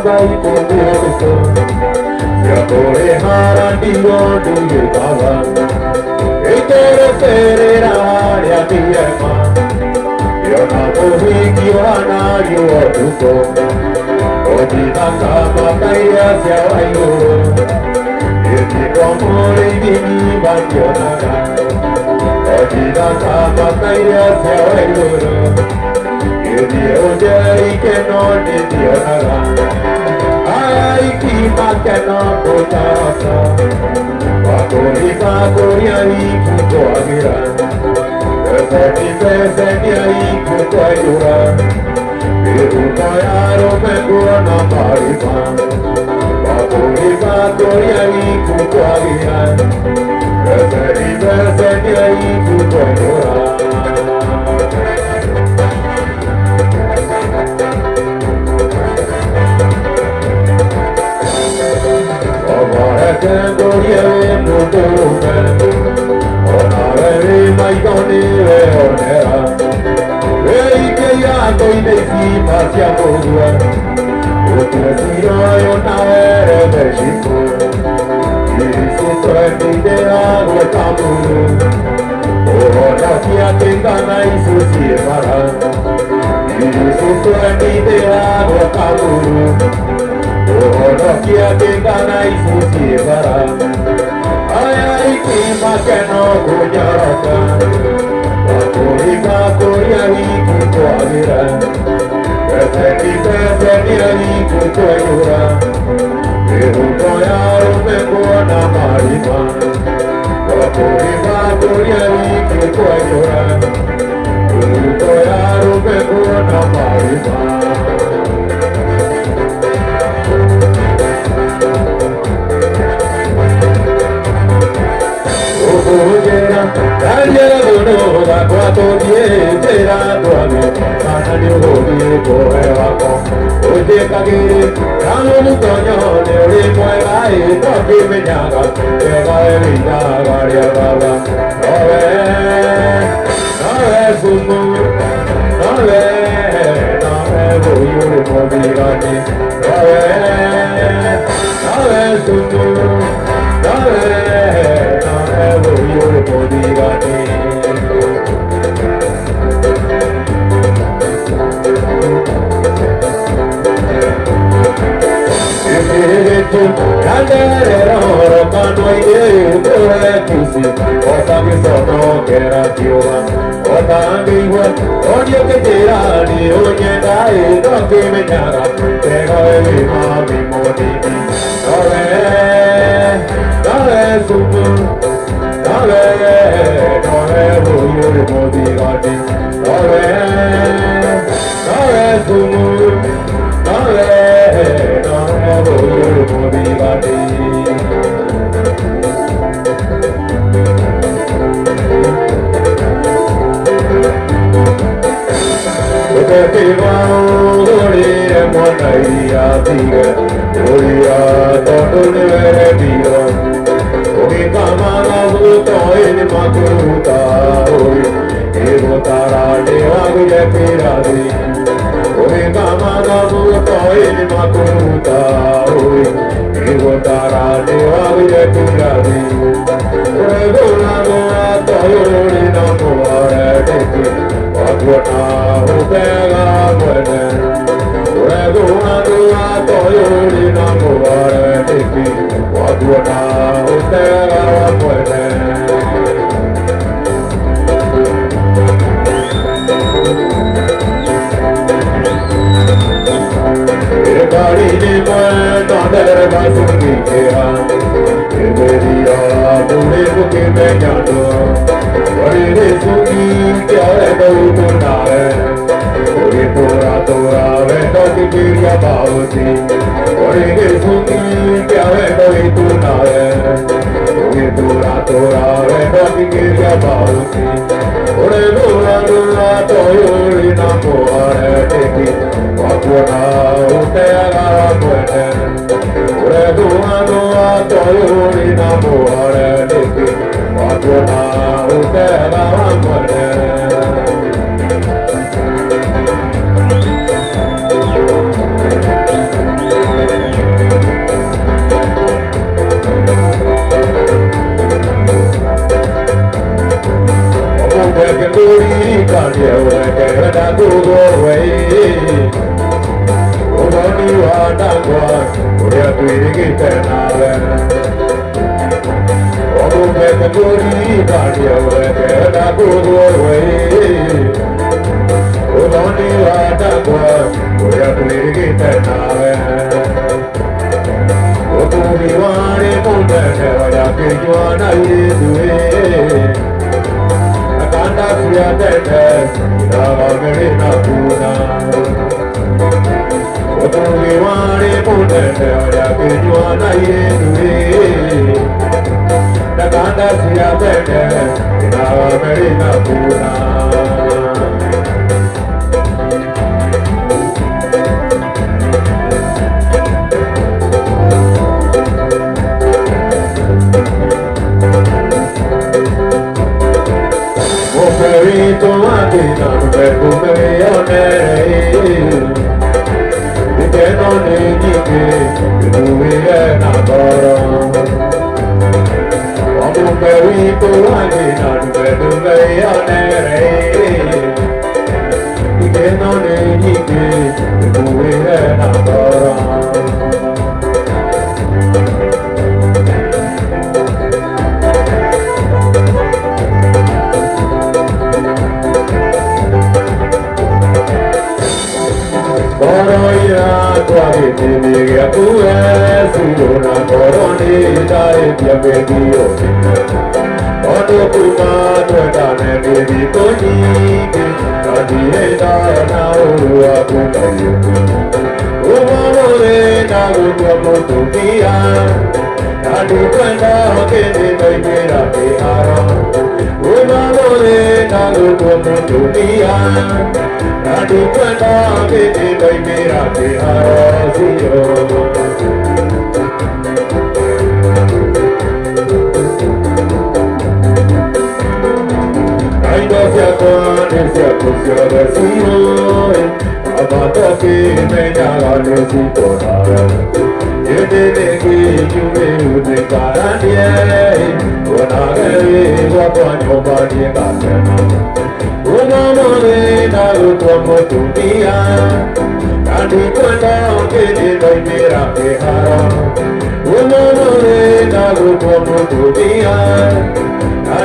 bai kunduso ya kore harandiro duye baba ekere serera ya diema yo na bohi kiwana yo duko odina kama kaya sia ayo eti komore dini bakyona odina kama kaya sia ayo eti ojai kenon diona ai ki makeno kotasa wakori bakori ai kuko agira eseni peseni ai kuko ayura biru kayaro mengona maripa wakori bakori ai kuko agira eseni peseni ai kuko ayura Gloria mundo ona veri mai doni ve onera vei che ya coi dei si pasia mogua o te tiro io na vere de chico i su prendi de agua tamuru o na sia che gana i su si para i su prendi de agua tamuru no quiere ganar y suci para ay que más que no cuñarata va coria y cuto agira ese ni ahí cuto ayura pero no ya me buena marima va coria y cuto ayura pero ya me buena marima Daniel no da quattro dieci era tuo Sanani hori koewa ko Oje kagiri Rano mutonyo Neori moegai Toki menyaga Ega evita Garia baba Nove sumu Nove Boyuri mobigani Nove sumu Nove Boyuri mobigani Canderero canoye dove chiusi Ota mi sono che era piova Ota andigua Odio che tirani Ogni dai Non che mi chiara Tego e mi mami modini Dove sumu Dove voglio le modigati Dove sumu Dove voglio le modigati Perché va morire monaia tigre Moria todo ne dio Ogi kamana vuto in makuta Ogi ego tara devagu je piradi Ogi kamana vuto in makuta Ogi ego tara devagu je piradi Ego lago atoyori namo areteki Wagwana upega mwene Ego lago atoyori namo areteki Wagwana upega mwene Egari ni mwena derga sungi kera Eberia mure muke menyano Wari sungi kya ego tunare Ori tora tora vendo kikiria bauti Ori sungi kya ego tunare Ori tora tora vendo kikiria bauti Ore lula lula toyori namo areteki Wakwana uteaga mwene Ore lula lula toyori namo areteki Wakwana uteaga mwene can't hear what I get. I go away. Oh, money, what I want. We are doing it now. Oh, make a good can't hear what I get. I go away. Oh, money, what I want. We are doing it now. Oh, we want it more than ever. I think you are not easy. I can't see a better. I'm very not good. Oh, we want it more than ever. I think you are not easy. I can't see a better. I'm very not good. Perito mattina per come che non è che lui è una cosa. Un perito mattina per come che non è che lui è una cosa. Miguel, tu és una coronita e ti avvedio. Quando prima tu e mi ricogni, la dieta na urua cucaio. Uma morena con tua motovia, la dipenda che ti vai mira che ara. Uma morena con tua motovia, la dipenda che ti vai mira che ara. Se funciona Signore, amato che me la necessito e te che io me usi caranie, una che va quando va di casa. Una morena tua motovia, di quando che ti vai mira che ara. Una morena tua motovia,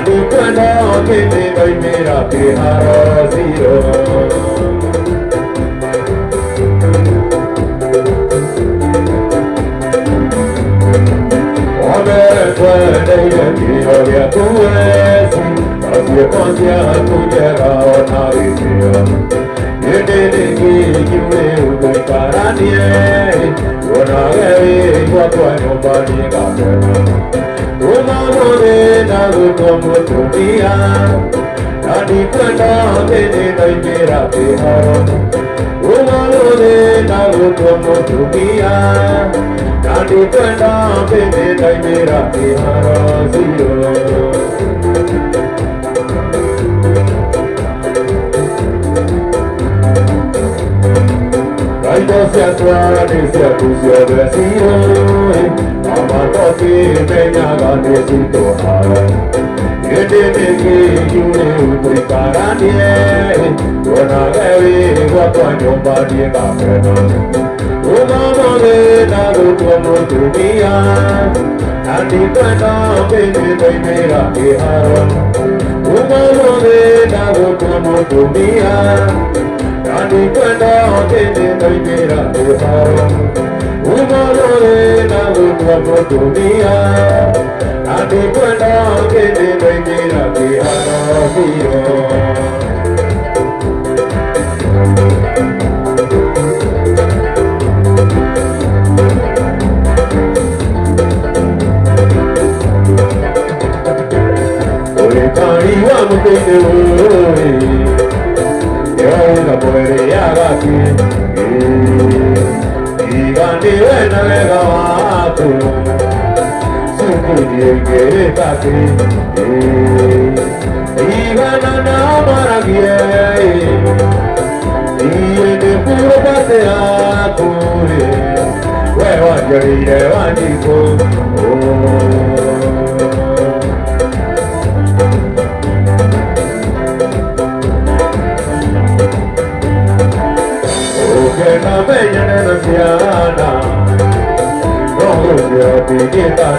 di quando che ti vai mira che ara zio. Ome puede ir que odia tu es, así consia tu llega una visión. Y te dije que me voy para ti, una vez cuando no va a llegar. Una morena como tu día, la di cuenta que te doy mira que jaro. Una morena como tu día, la di cuenta que te doy mira que jaro. Ay, no se atuane, se acusió de Sion. Amado que me haga necesito que te que yo me voy para ti, una vez cuando va a llegar. Una morena como tu mía, a ti cuando que te doy mira que jaro. Una morena como tu mía, a ti cuando que te doy mira que jaro. Una morena como tu mía, a ti cuando que te doy mira que jaro.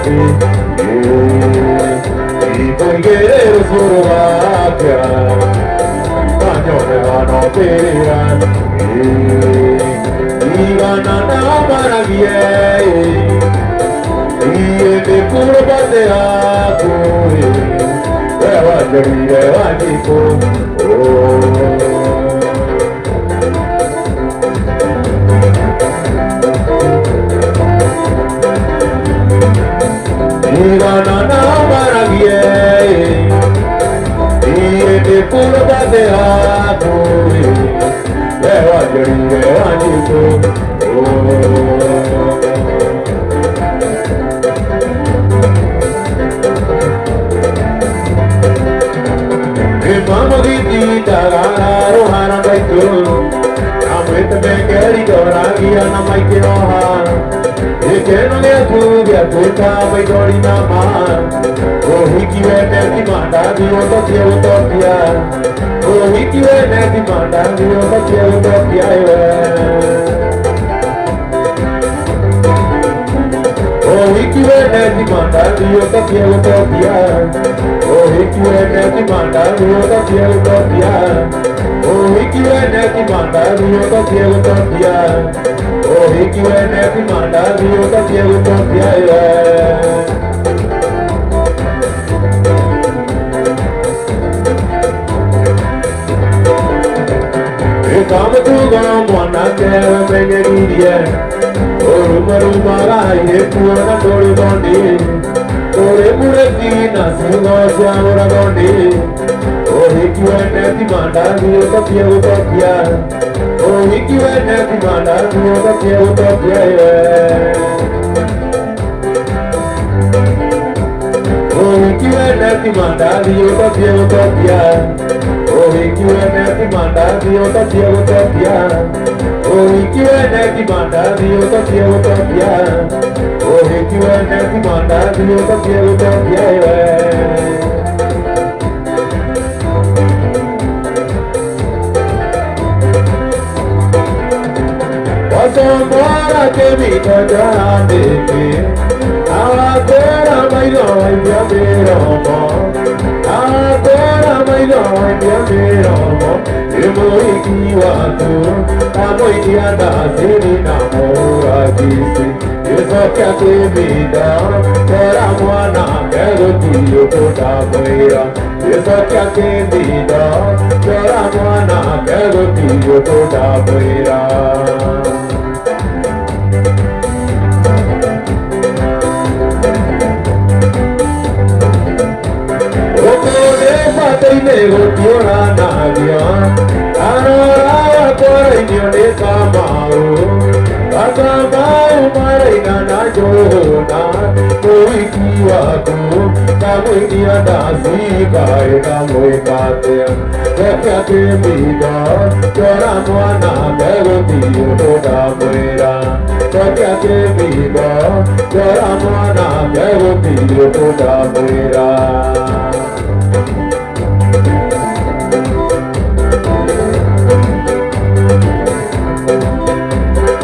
y coiguero su vaca, baño de gano peran, y ganana maravilla, y el de puro pateaco, va a servir y ganana maravilla, y de puro pateaco, va a servir Mama gitita garo hana baitu, amrit me keri doragi ana maike roha. Ekeno le tuya tuta mai dori na ma, ohiki we ne manda dio to keu to pia, ohiki we ne manda dio to keu to pia ohiki we ne manda dio to keu to pia. Ohiki we ne manda dio to keu to pia. Ohiki we ne manda dio to keu to pia. Ohiki we ne manda dio to keu to pia. Come to go on a tell me again. Marumaga ye pura tori dondi, tori pura tina singo siamura dondi. Ohiki we ne manda dio to keu to pia. Ohiki we ne manda dio to keu to pia. Ohiki we ne manda dio to keu to pia. Ohiki we ne manda dio to keu to pia. Ohiki we ne manda dio to keu to pia. Ohiki we ne manda dio to keu to pia. Mora que mi toca de ti, ahora me lo voy a ver ahora me lo voy a ver y muy equivocado, amo y anda sin enamorarse, eso que hace vida, será buena que lo tío toda fuera, eso que hace vida, será buena que lo tío toda fuera. Nego tiora nadia, anora corinho de camao, asamau marina na jona,oi kiwaku, kamui dia dasi kai kamui katea, sekia kemida, jora moana bego tio toda muera, sekia kemida, jora moana bego tio toda muera.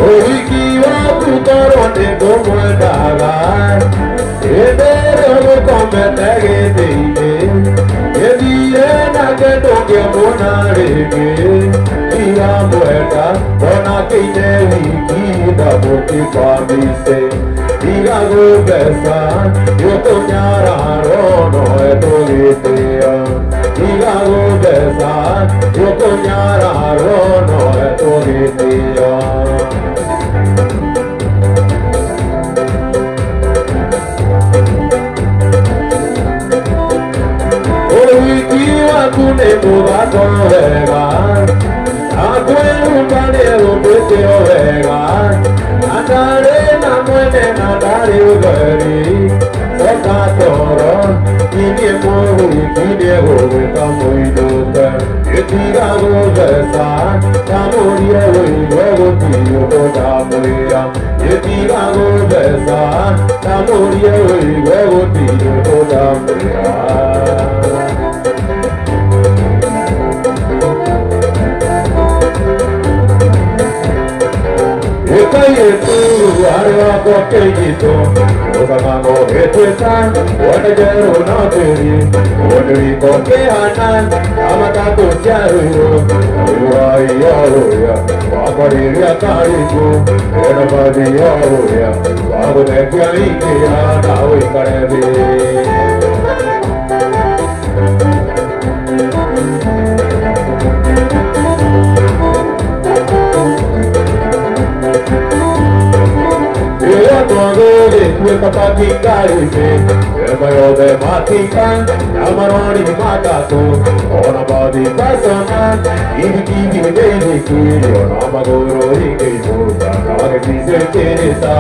Ohiki wa tutoronde como daga, edero come tegete, edie na que toque monarege, ia muerta, bona que te wiki da boki pamise, diga go besa, yo toñara rono etogetea, diga go besa, yo toñara rono etogetea. Kune muga tovega, akwenu kanero pete ovega, andare na mwene na dari ugari, soka toro, kine mohu, kine hoge kamui doka, yetiga govesa, kamuria wego tiyo toda muria, yetiga govesa, kamuria wego tiyo toda muria. Kaye tu arwa ko Kejito, Osamango Etuesan, Watajero Nakiri, Wadriko Kehanan, Amatato Charu, Uaya, Wapariya Kariku, Enabadi Yoya, Wabudekia Ikia, Nawi Karevi. Kapati karibe, emayo de matikan, amaroni matato, ona badi pasana, ibiki beki, ona magoro ikeibo, kage tise keresa,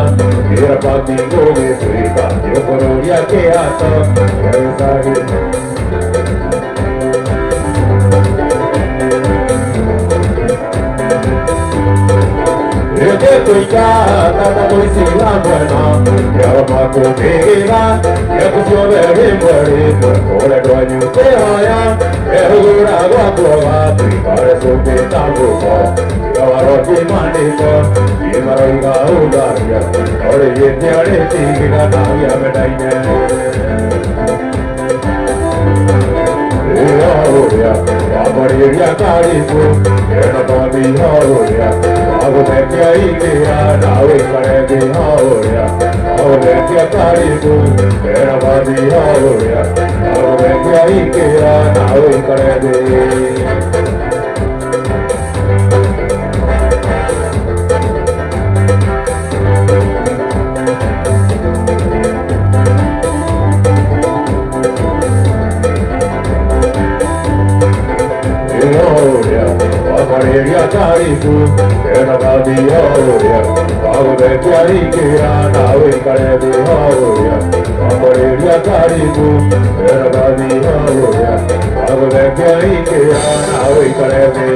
ira pati goge frika, yokoro ya ke ata, yaisagi. Tata Luisi la buena, Yamato Mega, Yakusio de Rimbari, Ore Doñu Teoya, Erugura Guapuava, Pripare su Pitambuco, Yavaroti Manito, Yimaroiga Udaria, Ore Yetiare Tiga Navia Medaine. Hoya, Amariya Kariku, Enabadi Hoya, Abudekia Ikia, Nawi Karevi Hoya, Abudekia Kariku, Enabadi Hoya, Abudekia Ikia, Nawi Karevi. Amariya Kariku, Enabadi Hoya, Abudekia Ikia, Nawi Karevi Hoya, Amariya Kariku, Enabadi Hoya, Abudekia Ikia, Nawi Karevi.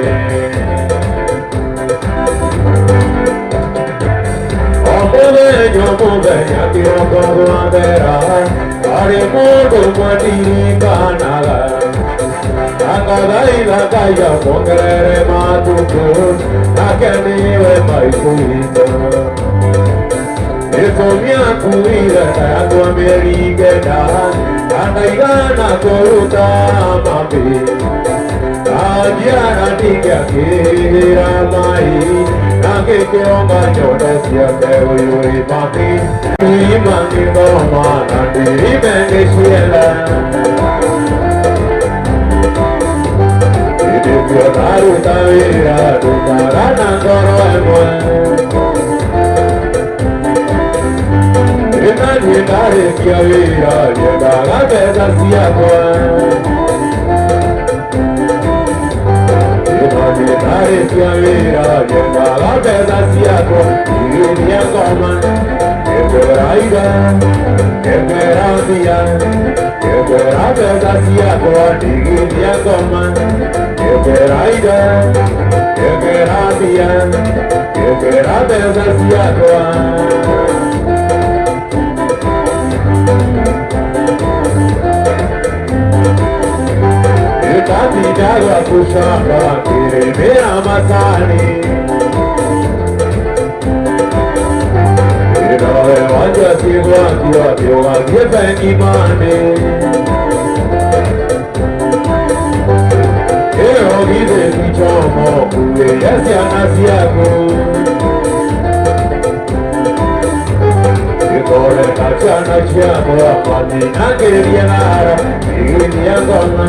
Amule Yamule Yakiro Koguandera, Arimudu Matiri Kanaga. Akadai Nakaya Mongere Matuku, Nakaniwe Maikuita. Ekomia Kuira, Akuamerigena, Anaigana Koruta Mapi. Ajiana Tiga Kira Mai, Nakekionga Jodesia Kewi Mapi. Imani Roma, Nandiri Mengishiela. Yotaru Tavira, Tukarana Koro Emwe. Inani Tari Kiavira, Yedara Beza Siakwa. Inani Tari Kiavira, Yedara Beza Siakwa. Iridia Koman, Eberaida, Eberadia, Ebera Beza Siakwa, Iridia Koman. Eberaida, Eberadia, Ebera Beza Siakwa. Itati Jagwa Kushaka, Kiremea Masani. Inoe Wanja Sigwa Kio, Kioga Kiepengi Mane. Gide Pichomo, Kule Yasia Nasiago. Ikore Kachana Chiamo, Amati Nagerianara, Iginia Goma,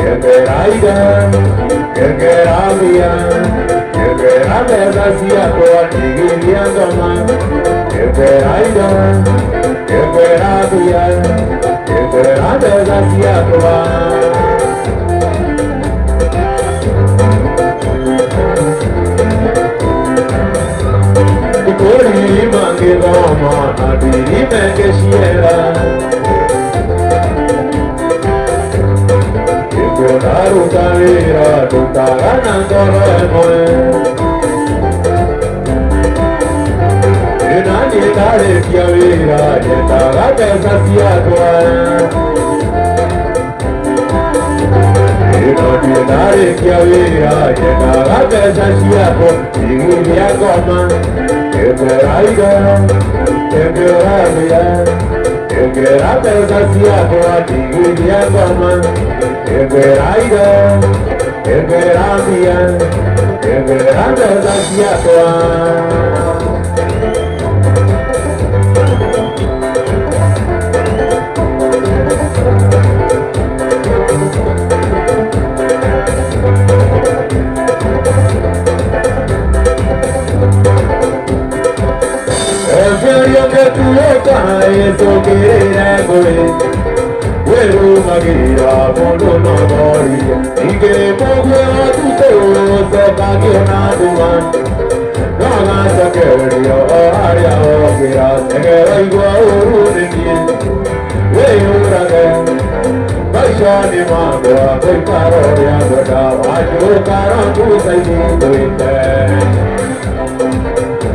Eberaida, Eberavia, Eberavia Siago, Iginia Goma, Eberaida, Eberavia, Eberavia Siago. Kori mangi Roma, Nadiri Mengeshiela. Ikonaru Tavira, Tukarana Koro Emwe. Inani Tari Kiavira, Yedara Beza Siakwa. Nari Kiavira, Yenagata Sashiapo, Yagoma, Emeraiga, Emeravia, Emerata Sasiapo, Yagoma, Emeraiga, Emeravia, Emerata Sasiapo. Tu loca eso que era güey, güero magia, mono no moría, y que poco tu todo se cayó na duman, no hagas que yo haría o que hace que igual un día, güey huracán, vaya ni magua, voy para ya guarda, yo para tu saída.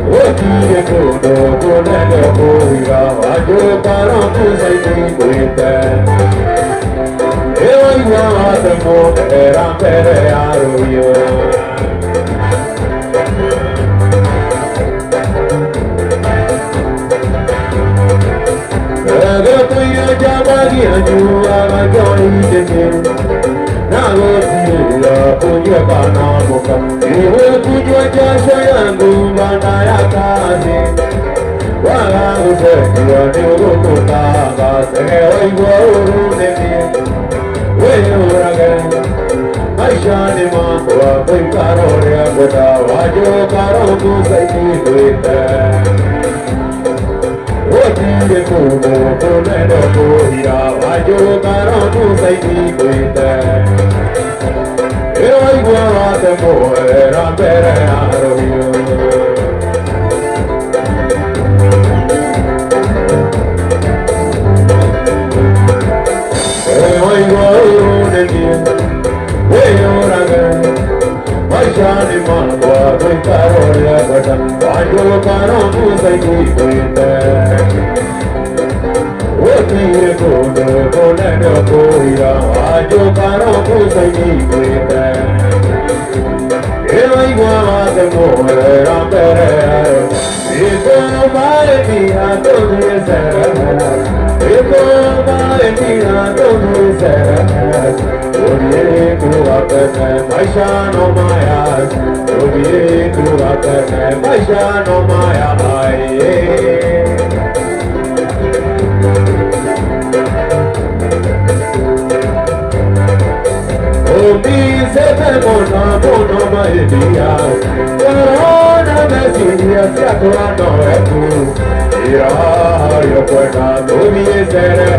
Oye todo con el oiga, yo para tu saída. Eu igual a temor era peleado yo. Eu fui já bagueando a gaiola. Nago tira punya bana muka, ibu punya jasa yang gumana kani. Wala usia niugo kutanga, seheoi guru neni. Weuraga, maisha ni mambo, karo ya kota, wajo karo tu saiti kuita. Otire kuno kuneno kuhira, wajo karo tu saiti kuita. Eu igual a temor era peleado yo. Eu igual a temor, eu raga, mas já nem mando a tentar olhar para trás. Vai colocar um sei que cuida. Otire kuno kuneno kuhira, wajo karo tu sei que cuida. Eu igual a temor era peleado. E como vai minha todo isso. E como vai minha todo isso. Oye tu apene, maisha no maya. Oye tu apene, maisha no maya. Se te mona mona maedia, corona mesia se acorda é tu. Ira eu pueda tu me seré,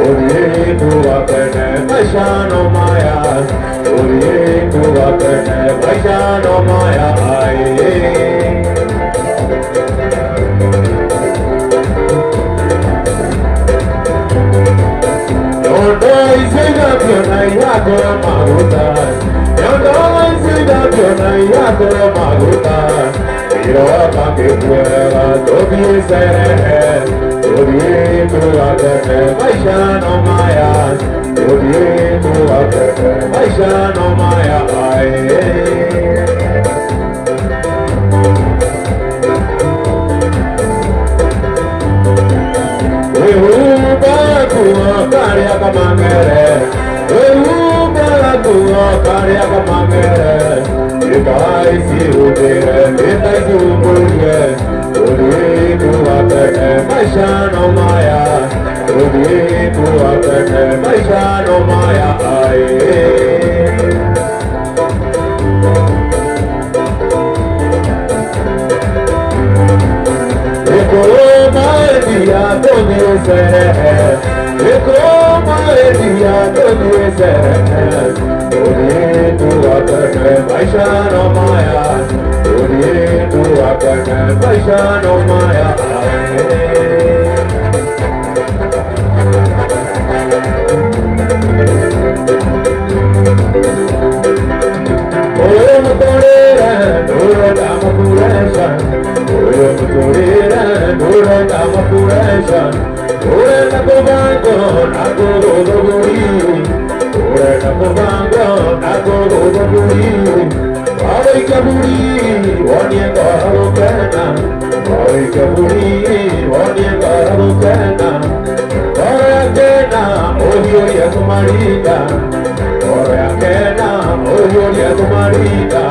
oye tu apene, maisha no maya, oye tu apene, maisha no maya. Ore na kubango, Kaburi, Ari Kaburi, Wanya Karukana, Ari Kaburi, Wanya Karukana, Orakena, Oyoria Kumarida, Orakena, Oyoria Kumarida.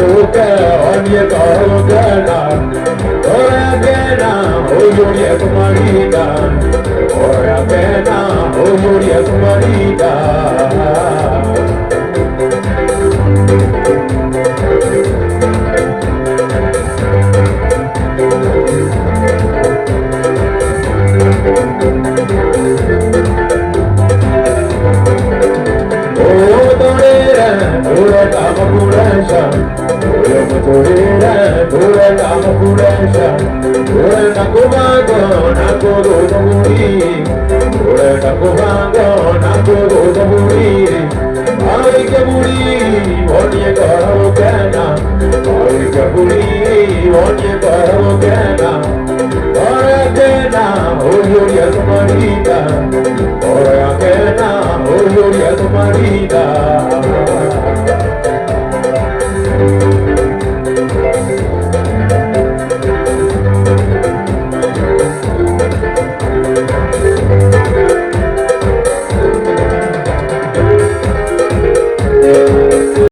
Orakena, Onya Karukana, Orakena, Oyoria Kumarida, Orakena, Oyoria Kumarida. Marida.